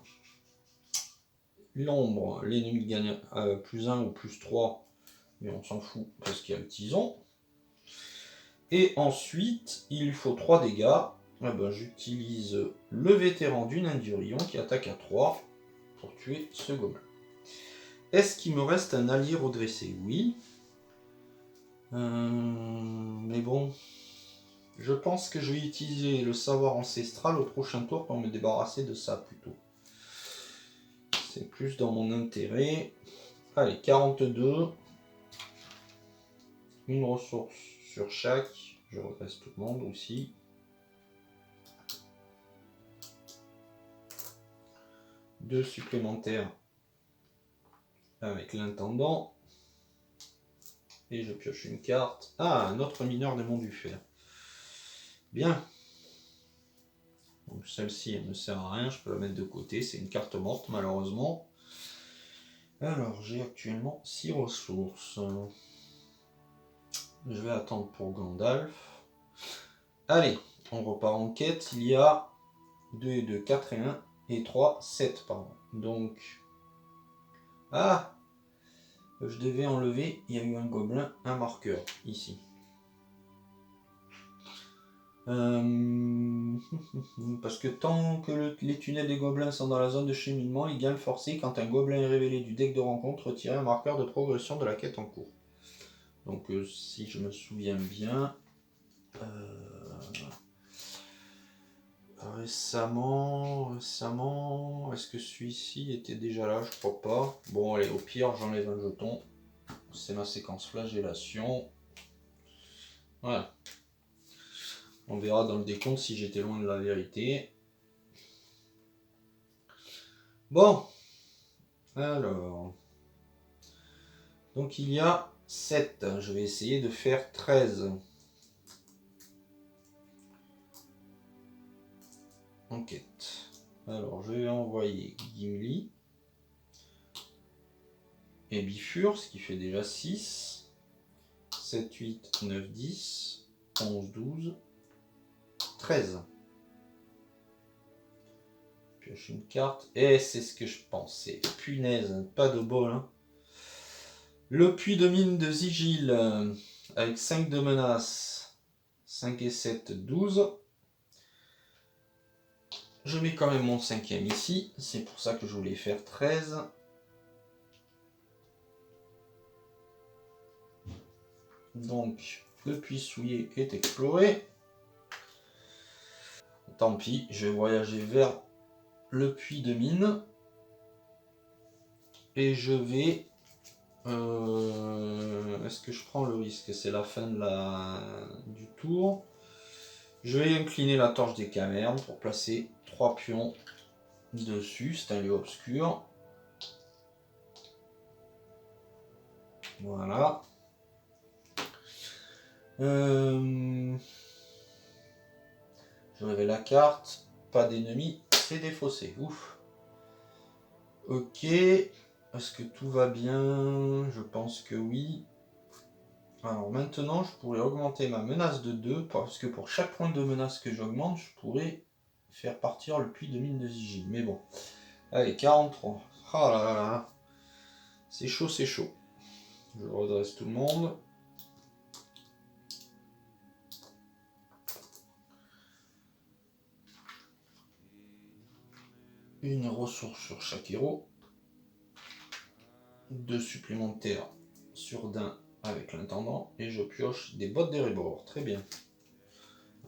L'ombre, l'ennemi gagne plus 1 ou plus 3. Mais on s'en fout parce qu'il y a le tison. Et ensuite, il lui faut 3 dégâts. Eh ben, j'utilise le vétéran du nain du rayon qui attaque à 3 pour tuer ce gobelin. Est-ce qu'il me reste un allié redressé? Oui. Mais bon, je pense que je vais utiliser le savoir ancestral au prochain tour pour me débarrasser de ça plutôt. C'est plus dans mon intérêt. Allez, 42. Une ressource sur chaque. Je redresse tout le monde aussi. Deux supplémentaires avec l'intendant. Et je pioche une carte. Ah, un autre mineur des monts du fer. Bien. Donc celle-ci, elle ne sert à rien. Je peux la mettre de côté. C'est une carte morte, malheureusement. Alors, j'ai actuellement 6 ressources. Je vais attendre pour Gandalf. Allez, on repart en quête. Il y a 2 et 2, 4 et 1. Et 3, 7, pardon. Donc... Ah! Je devais enlever, il y a eu un gobelin, un marqueur, ici. Parce que tant que les tunnels des gobelins sont dans la zone de cheminement, il gagne forcé quand un gobelin est révélé du deck de rencontre, retirer un marqueur de progression de la quête en cours. Donc si je me souviens bien, récemment, est-ce que celui-ci était déjà là? Je crois pas. Bon allez, au pire j'enlève un jeton. C'est ma séquence flagellation. Voilà. On verra dans le décompte si j'étais loin de la vérité. Bon. Alors. Donc il y a 7. Je vais essayer de faire 13. Enquête. Alors je vais envoyer Gimli. Et Bifur, ce qui fait déjà 6. 7, 8, 9, 10. 11, 12. 13. Pioche une carte. Et c'est ce que je pensais. Punaise, pas de bol. Hein. Le puits de mine de Sigil. Avec 5 de menace. 5 et 7, 12. Je mets quand même mon 5e ici. C'est pour ça que je voulais faire 13. Donc, le puits souillé est exploré. Tant pis, je vais voyager vers le puits de mine. Et je vais... Est-ce que je prends le risque? C'est la fin du tour. Je vais incliner la torche des cavernes pour placer 3 pions dessus. C'est un lieu obscur. Voilà. Je révèle la carte. Pas d'ennemis, c'est défaussé. Ouf. Ok. Est-ce que tout va bien? Je pense que oui. Alors maintenant, je pourrais augmenter ma menace de 2, parce que pour chaque point de menace que j'augmente, je pourrais faire partir le puits de mine de Sigil. Mais bon. Allez, 43. Ah là là là. C'est chaud, c'est chaud. Je redresse tout le monde. Une ressource sur chaque héros. 2 supplémentaires sur Dain avec l'intendant. Et je pioche des bottes d'Erebor. Très bien.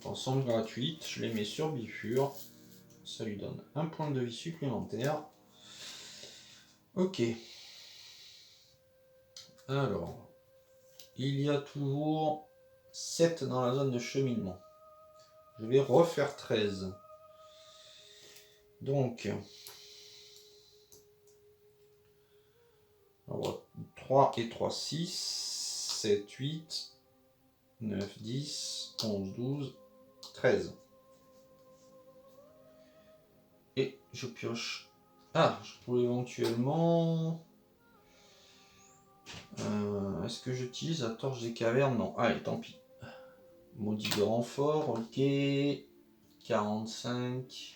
Ensemble gratuite, je les mets sur Bifur. Ça lui donne un point de vie supplémentaire. Ok. Alors, il y a toujours 7 dans la zone de cheminement. Je vais refaire 13. Donc, 3 et 3, 6, 7, 8, 9, 10, 11, 12, 13. Et je pioche. Ah, je pourrais éventuellement... Est-ce que j'utilise la torche des cavernes? Non. Allez, tant pis. Maudit de renfort, ok. 45. Je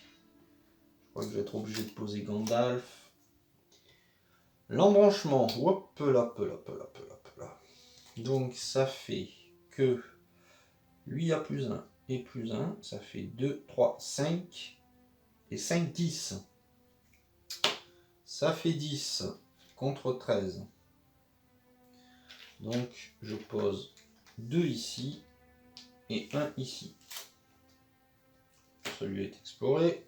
crois que je vais être obligé de poser Gandalf. L'embranchement. Hop là, là. Donc ça fait que Lui a plus 1 et plus 1, ça fait 2, 3, 5 et 5, 10. Ça fait 10 contre 13. Donc je pose 2 ici et 1 ici. Celui est exploré.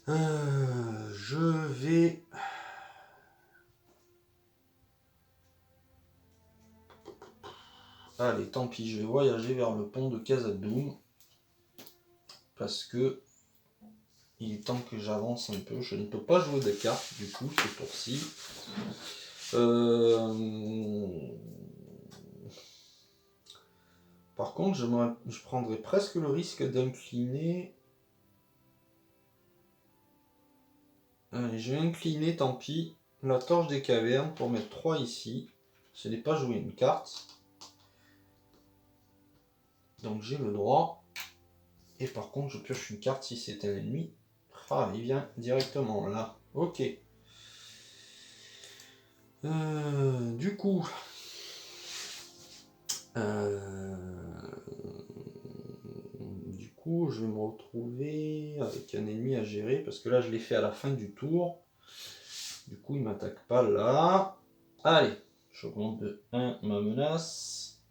Je vais... Allez, tant pis, je vais voyager vers le pont de Khazad-dûm. Parce que il est temps que j'avance un peu. Je ne peux pas jouer de cartes du coup ce tour-ci. Par contre, je prendrais presque le risque d'incliner. Allez, je vais incliner, tant pis, la torche des cavernes pour mettre 3 ici. Ce n'est pas jouer une carte. Donc j'ai le droit. Et par contre, je pioche une carte si c'est un ennemi. Ah, il vient directement là. Ok. Du coup... je vais me retrouver avec un ennemi à gérer parce que là je l'ai fait à la fin du tour. Du coup il m'attaque pas là. Allez, j'augmente de 1 ma menace.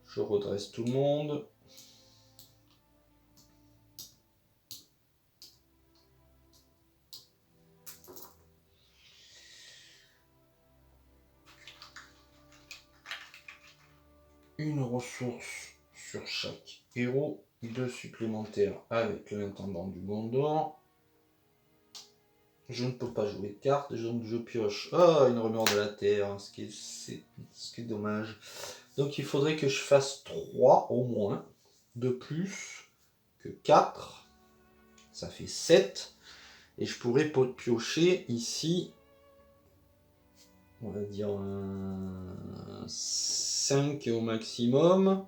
Je redresse tout le monde. Une ressource sur chaque héros. 2 supplémentaires avec l'intendant du Gondor. Je ne peux pas jouer de carte, donc je pioche. Ah, une rumeur de la terre, ce qui est dommage. Donc il faudrait que je fasse 3 au moins, de plus que 4. Ça fait 7. Et je pourrais piocher ici, on va dire 5 au maximum.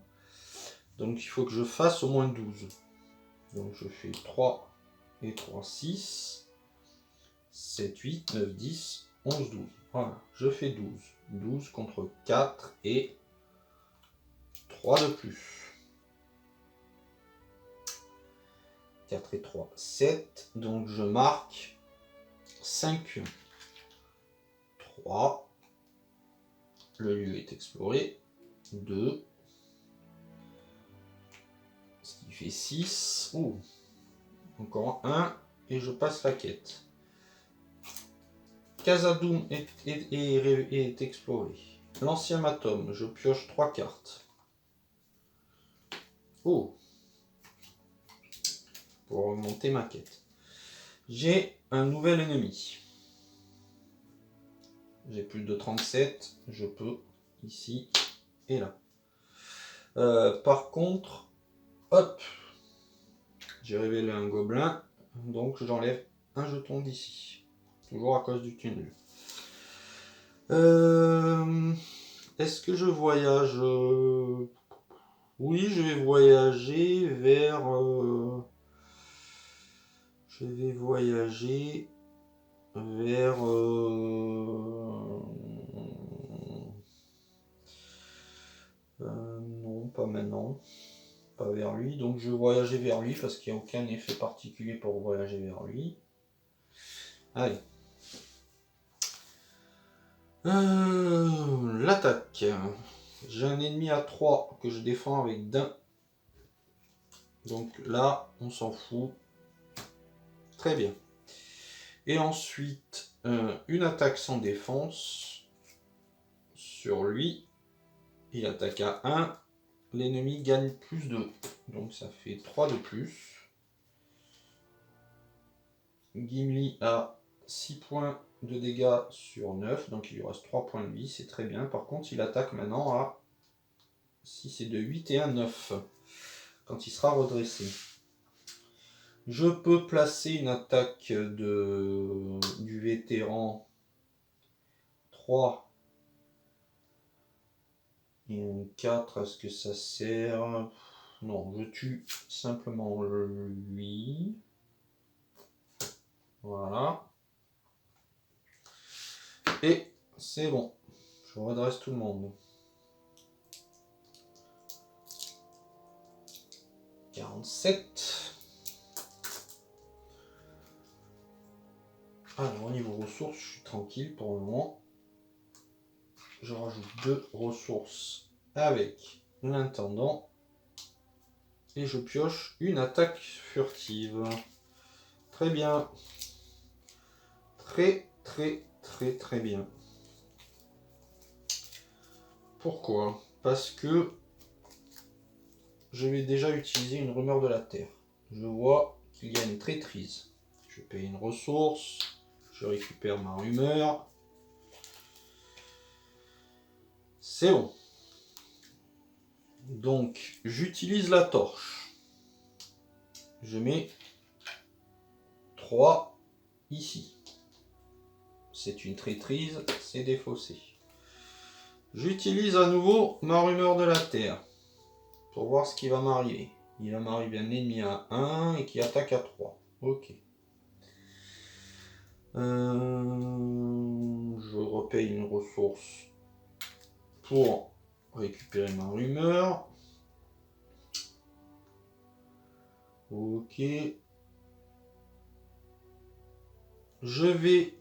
Donc il faut que je fasse au moins 12. Donc je fais 3 et 3, 6. 7, 8, 9, 10, 11, 12. Voilà, je fais 12. 12 contre 4 et 3 de plus. 4 et 3, 7. Donc je marque 5 pions. 3. Le lieu est exploré. 2. Ce qui fait 6. Oh. Encore 1. Et je passe la quête. Khazad-dûm est exploré. L'ancien Matom, je pioche 3 cartes. Oh. Pour remonter ma quête. J'ai un nouvel ennemi. J'ai plus de 37, je peux ici et là. Par contre, hop, j'ai révélé un gobelin, donc j'enlève un jeton d'ici. Toujours à cause du tunnel. Est-ce que je voyage Oui, je vais voyager vers... Je vais voyager vers... non, pas maintenant. Pas vers lui. Donc je vais voyager vers lui parce qu'il n'y a aucun effet particulier pour voyager vers lui. Allez. L'attaque. J'ai un ennemi à 3 que je défends avec d'un. Donc là, on s'en fout. Très bien. Et ensuite, une attaque sans défense sur lui. Il attaque à 1. L'ennemi gagne plus 2. Donc ça fait 3 de plus. Gimli a 6 points de dégâts sur 9. Donc il lui reste 3 points de vie. C'est très bien. Par contre, il attaque maintenant à 6 et 2, 8 et 1, 9. Quand il sera redressé. Je peux placer une attaque du vétéran 3 et un 4. Est-ce que ça sert? Non, je tue simplement lui. Voilà. Et c'est bon. Je redresse tout le monde. 47. Alors, au niveau ressources, je suis tranquille pour le moment. Je rajoute 2 ressources avec l'intendant. Et je pioche une attaque furtive. Très bien. Très bien. Pourquoi? Parce que je vais déjà utiliser une rumeur de la terre. Je vois qu'il y a une traîtrise. Je paye une ressource. Je récupère ma rumeur. C'est bon. Donc, j'utilise la torche. Je mets 3 ici. C'est une traîtrise, c'est défaussé. J'utilise à nouveau ma rumeur de la terre pour voir ce qui va m'arriver. Il va m'arriver un ennemi à 1 et qui attaque à 3. Ok. Je repaye une ressource pour récupérer ma rumeur. Ok. Je vais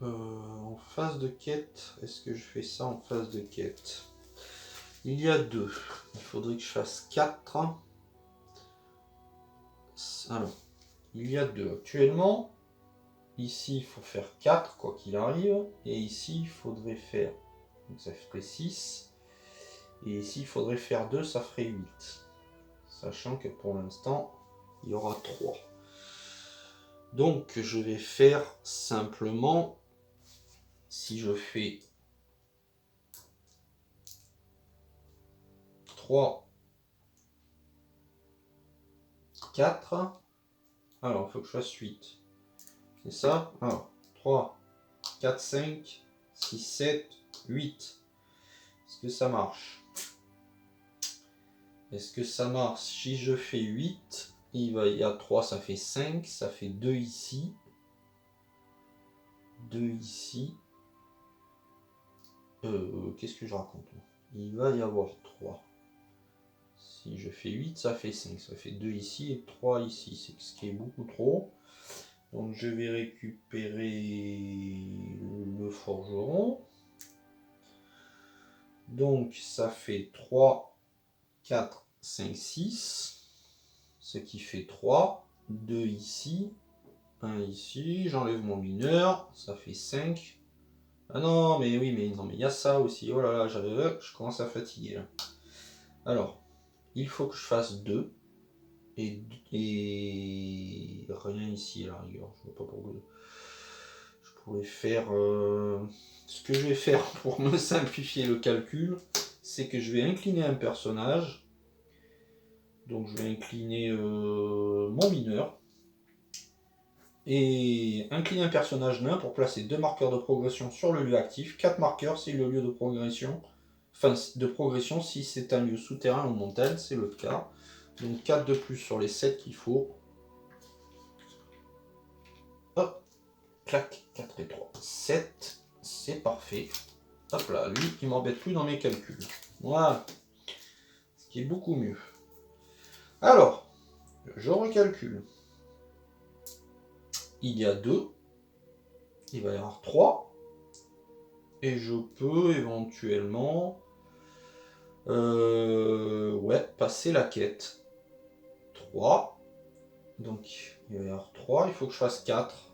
en phase de quête. Est-ce que je fais ça en phase de quête? Il y a 2. Il faudrait que je fasse 4. Alors, il y a 2 actuellement. Ici, il faut faire 4, quoi qu'il arrive. Et ici, il faudrait faire... Donc ça ferait 6. Et ici, il faudrait faire 2, ça ferait 8. Sachant que pour l'instant, il y aura 3. Donc, je vais faire simplement... Si je fais 3, 4... Alors, il faut que je fasse 8. C'est ça? Alors, 3, 4, 5, 6, 7, 8. Est-ce que ça marche? Est-ce que ça marche? Si je fais 8, il y a 3, ça fait 5, ça fait 2 ici. 2 ici. Qu'est-ce que je raconte? Il va y avoir 3. Si je fais 8, ça fait 5. Ça fait 2 ici et 3 ici. C'est ce qui est beaucoup trop. Donc je vais récupérer le forgeron. Donc ça fait 3, 4, 5, 6. Ce qui fait 3. 2 ici. 1 ici. J'enlève mon mineur. Ça fait 5. Ah non, mais oui, mais non, mais il y a ça aussi. Oh là là, je commence à fatiguer là. Alors, il faut que je fasse 2. Et rien ici à la rigueur. Je vois pas pourquoi. Je pourrais faire... Ce que je vais faire pour me simplifier le calcul, c'est que je vais incliner un personnage. Donc je vais incliner mon mineur. Et incliner un personnage nain pour placer 2 marqueurs de progression sur le lieu actif. 4 marqueurs, c'est le lieu de progression. Enfin, de progression si c'est un lieu souterrain ou montagne, c'est le cas. Donc 4 de plus sur les 7 qu'il faut. Hop, clac, 4 et 3. 7, c'est parfait. Hop là, lui, il m'embête plus dans mes calculs. Voilà. Ce qui est beaucoup mieux. Alors, je recalcule. Il y a 2. Il va y avoir 3. Et je peux éventuellement... passer la quête. 3. Donc, il va y avoir 3. Il faut que je fasse 4.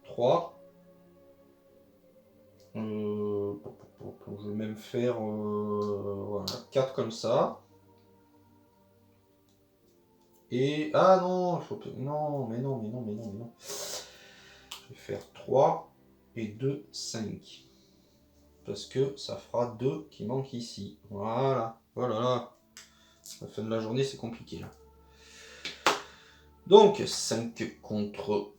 3. Je vais même faire voilà, 4 comme ça. Et... Ah non, il faut... Non, mais non. Je vais faire 3 et 2, 5. Parce que ça fera 2 qui manquent ici. Voilà. Voilà. La fin de la journée, c'est compliqué là. Donc, 5 contre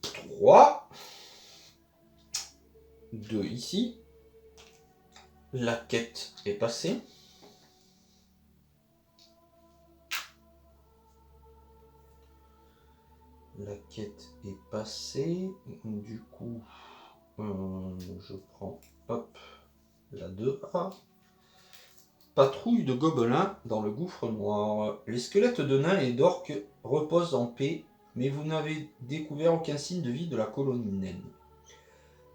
3. 2 ici. La quête est passée. La quête est passée. Du coup, Je prends hop, la 2A. Patrouille de gobelins dans le gouffre noir. Les squelettes de nains et d'orques reposent en paix, mais vous n'avez découvert aucun signe de vie de la colonie naine.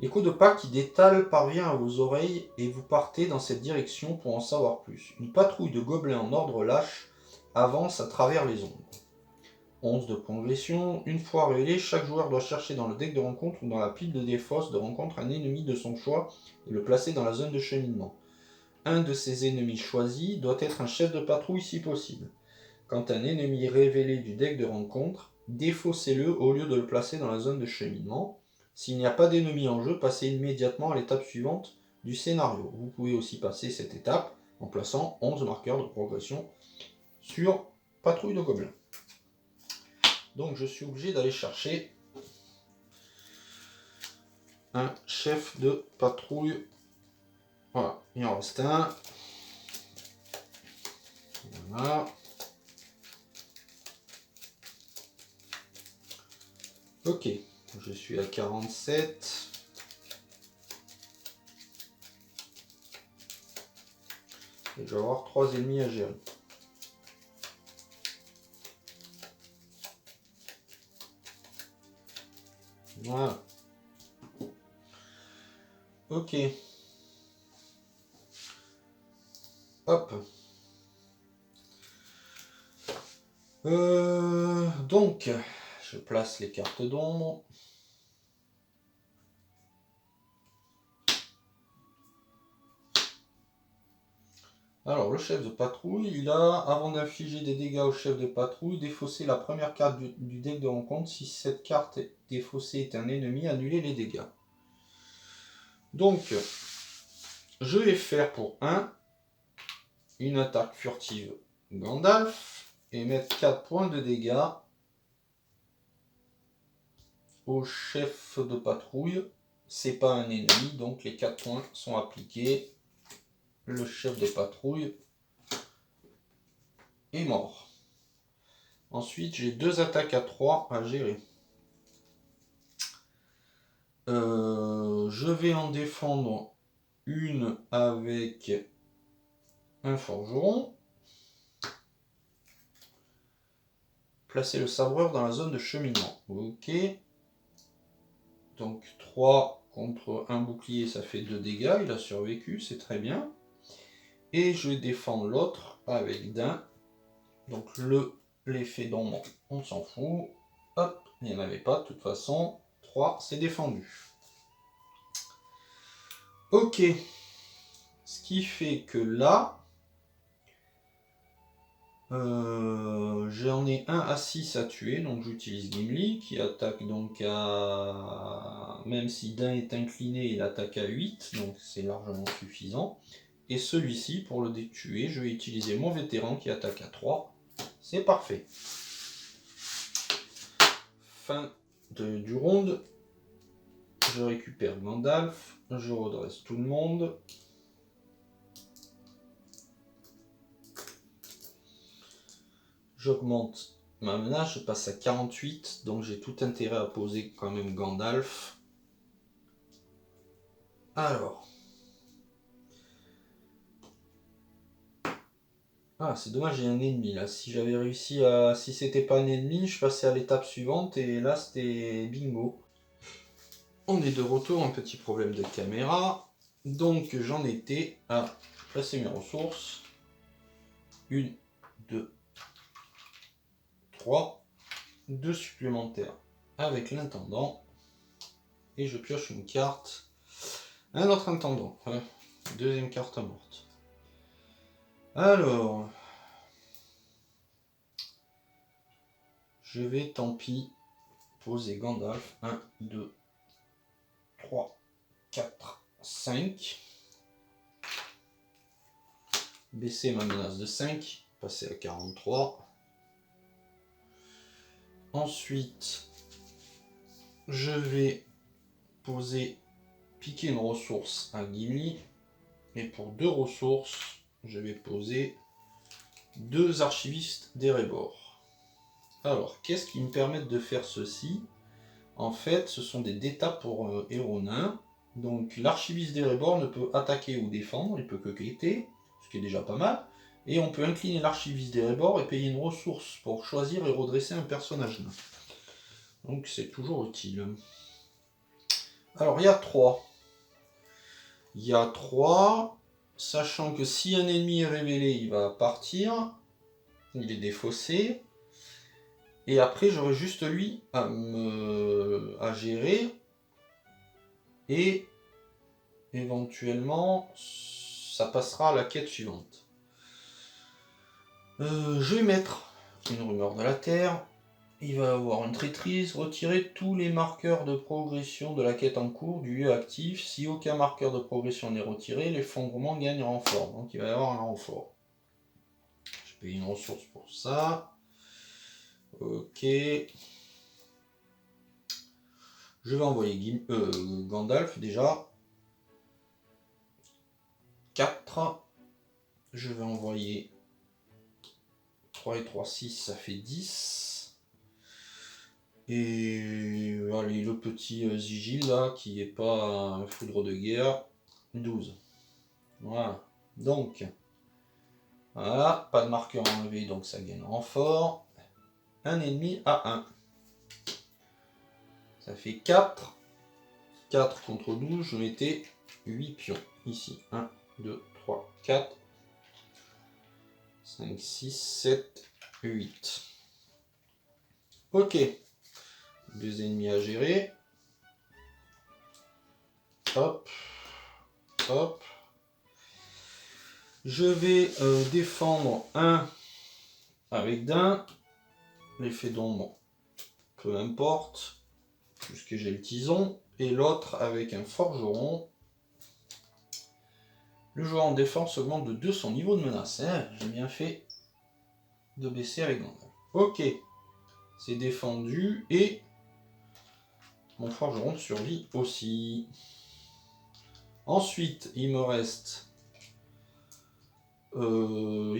L'écho de pas qui détale parvient à vos oreilles et vous partez dans cette direction pour en savoir plus. Une patrouille de gobelins en ordre lâche avance à travers les ombres. 11 de progression. Une fois révélé, chaque joueur doit chercher dans le deck de rencontre ou dans la pile de défausse de rencontre un ennemi de son choix et le placer dans la zone de cheminement. Un de ces ennemis choisis doit être un chef de patrouille si possible. Quand un ennemi révélé du deck de rencontre, défaussez-le au lieu de le placer dans la zone de cheminement. S'il n'y a pas d'ennemi en jeu, passez immédiatement à l'étape suivante du scénario. Vous pouvez aussi passer cette étape en plaçant 11 marqueurs de progression sur patrouille de gobelins. Donc je suis obligé d'aller chercher un chef de patrouille. Voilà, il en reste un. Voilà. Ok, je suis à 47. Et je vais avoir 3 ennemis à gérer. Voilà. Ok. Hop. Donc, je place les cartes d'ombre. Alors, le chef de patrouille, il a, avant d'infliger des dégâts au chef de patrouille, défausser la première carte du deck de rencontre. Si cette carte défaussée est un ennemi, annulez les dégâts. Donc, je vais faire pour 1 une attaque furtive Gandalf et mettre 4 points de dégâts au chef de patrouille. C'est pas un ennemi, donc les 4 points sont appliqués. Le chef de patrouille est mort. Ensuite, j'ai 2 attaques à 3 à gérer. Je vais en défendre une avec un forgeron. Placer le sabreur dans la zone de cheminement. Ok. Donc 3 contre un bouclier, ça fait 2 dégâts. Il a survécu, c'est très bien. Et je vais défendre l'autre avec d'un. Donc l'effet d'ombre, on s'en fout. Hop, il n'y en avait pas de toute façon. 3, c'est défendu. Ok. Ce qui fait que là, j'en ai un à 6 à tuer. Donc j'utilise Gimli qui attaque donc à... Même si d'un est incliné, il attaque à 8. Donc c'est largement suffisant. Et celui-ci, pour le tuer, je vais utiliser mon vétéran qui attaque à 3. C'est parfait. Fin du round. Je récupère Gandalf. Je redresse tout le monde. J'augmente ma menace. Je passe à 48. Donc j'ai tout intérêt à poser quand même Gandalf. Alors. Ah, c'est dommage, j'ai un ennemi là. Si j'avais réussi à... Si c'était pas un ennemi, je passais à l'étape suivante et là c'était bingo. On est de retour, un petit problème de caméra. Donc j'en étais à placer mes ressources. 1, 2, 3. 2 supplémentaires avec l'intendant. Et je pioche une carte. Un autre intendant. Deuxième carte morte. Alors, je vais tant pis poser Gandalf. 1, 2, 3, 4, 5. Baisser ma menace de 5. Passer à 43. Ensuite, je vais poser piquer une ressource à Gimli. Et pour 2 ressources, je vais poser 2 archivistes d'Erebor. Alors, qu'est-ce qui me permet de faire ceci? En fait, ce sont des d'états pour héros nains. Donc l'archiviste d'Erebor ne peut attaquer ou défendre, il peut que quitter, ce qui est déjà pas mal. Et on peut incliner l'archiviste d'Erebor et payer une ressource pour choisir et redresser un personnage nain. Donc c'est toujours utile. Alors il y a 3. Il y a 3, sachant que si un ennemi est révélé, il va partir. Il est défaussé. Et après j'aurai juste lui à gérer. Et éventuellement ça passera à la quête suivante. Je vais mettre une rumeur de la terre. Il va avoir une traîtrise. Retirer tous les marqueurs de progression de la quête en cours du lieu actif. Si aucun marqueur de progression n'est retiré, l'effondrement gagne renfort. Donc il va y avoir un renfort. Je paye une ressource pour ça. Ok. Je vais envoyer Gandalf déjà. 4. Je vais envoyer 3 et 3, 6, ça fait 10. Et allez, le petit Zigil là, qui est pas un foudre de guerre, 12. Voilà. Donc, voilà, pas de marqueur enlevé, donc ça gagne renfort. Un ennemi à 1. Ça fait 4. 4 contre 12, je mettais 8 pions ici. 1, 2, 3, 4, 5, 6, 7, 8. Ok. 2 ennemis à gérer. Hop. Hop. Je vais défendre un avec d'un. L'effet d'ombre, peu importe, puisque j'ai le tison. Et l'autre avec un forgeron. Le joueur en défense augmente de 2 son niveau de menace. Hein, j'ai bien fait de baisser avec Gandalf. Ok. C'est défendu et mon forgeron survit aussi. Ensuite, il me reste le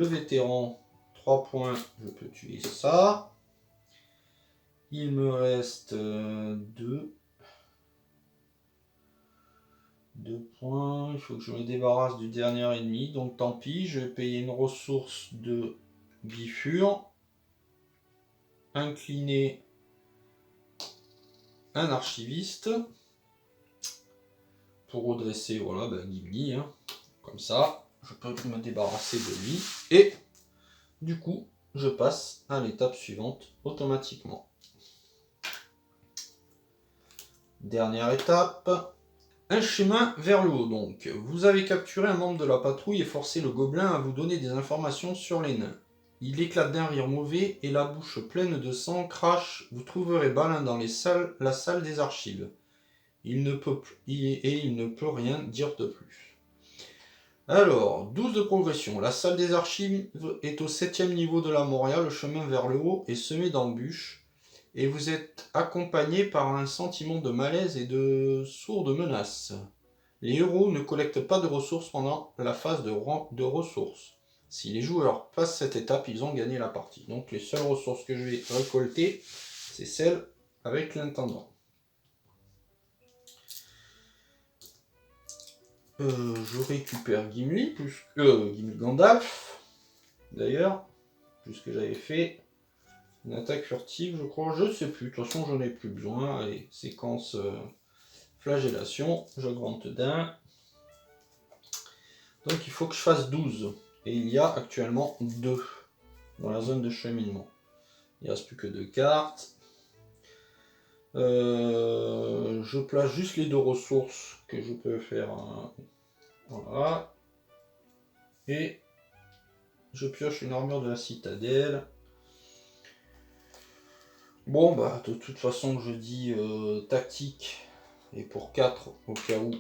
vétéran, 3 points, je peux tuer ça. Il me reste 2 points, il faut que je me débarrasse du dernier ennemi, donc tant pis, je vais payer une ressource de bifure, incliner un archiviste, pour redresser, voilà, Gimli, hein. Comme ça, je peux me débarrasser de lui, et du coup, je passe à l'étape suivante automatiquement. Dernière étape, un chemin vers le haut. Donc, vous avez capturé un membre de la patrouille et forcé le gobelin à vous donner des informations sur les nains. Il éclate d'un rire mauvais et la bouche pleine de sang crache. Vous trouverez Balin dans la salle des archives. Il ne peut rien dire de plus. Alors, 12 de progression. La salle des archives est au 7e niveau de la Moria. Le chemin vers le haut est semé d'embûches. Et vous êtes accompagné par un sentiment de malaise et de sourde menace. Les héros ne collectent pas de ressources pendant la phase de ressources. Si les joueurs passent cette étape, ils ont gagné la partie. Donc les seules ressources que je vais récolter, c'est celles avec l'intendant. Je récupère Gimli, Gimli Gandalf, d'ailleurs, puisque j'avais fait une attaque furtive, je crois, je sais plus, de toute façon j'en ai plus besoin. Allez, séquence flagellation, j'augmente d'un. Donc il faut que je fasse 12. Et il y a actuellement 2 dans la zone de cheminement. Il ne reste plus que 2 cartes. Je place juste les 2 ressources que je peux faire. Voilà. Et je pioche une armure de la citadelle. Bon, bah, de toute façon, je dis tactique. Et pour 4, au cas où,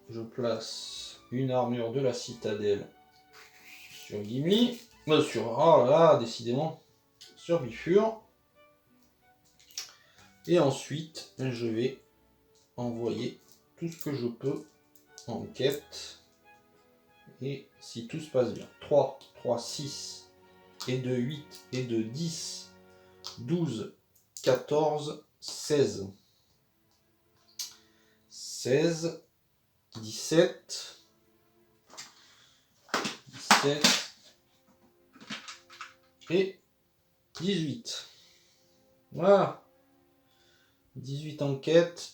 je place une armure de la citadelle sur Gimli. Oh là, décidément, sur Bifur. Et ensuite, je vais envoyer tout ce que je peux en quête. Et si tout se passe bien, 3, 3, 6, et 2, 8, et 2, 10, 12, 14, 16. 16, 17, 17 et 18. Voilà. 18 enquêtes,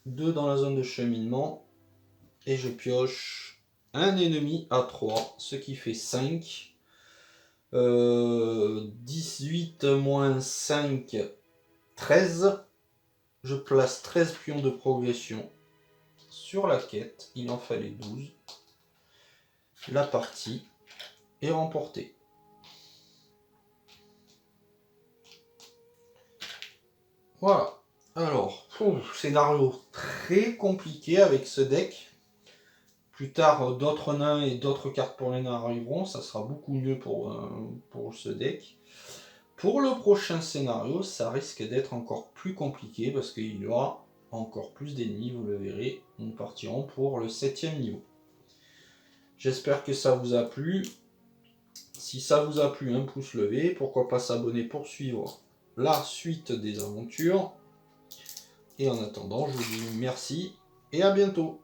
2 dans la zone de cheminement. Et je pioche un ennemi à 3, ce qui fait 5. 18 moins 5, 13. Je place 13 pions de progression sur la quête. Il en fallait 12. La partie est remportée. Voilà. Alors, scénario très compliqué avec ce deck. Plus tard, d'autres nains et d'autres cartes pour les nains arriveront. Ça sera beaucoup mieux pour ce deck. Pour le prochain scénario, ça risque d'être encore plus compliqué parce qu'il y aura encore plus d'ennemis, vous le verrez. Nous partirons pour le 7e niveau. J'espère que ça vous a plu. Si ça vous a plu, un pouce levé. Pourquoi pas s'abonner pour suivre la suite des aventures. Et en attendant, je vous dis merci et à bientôt.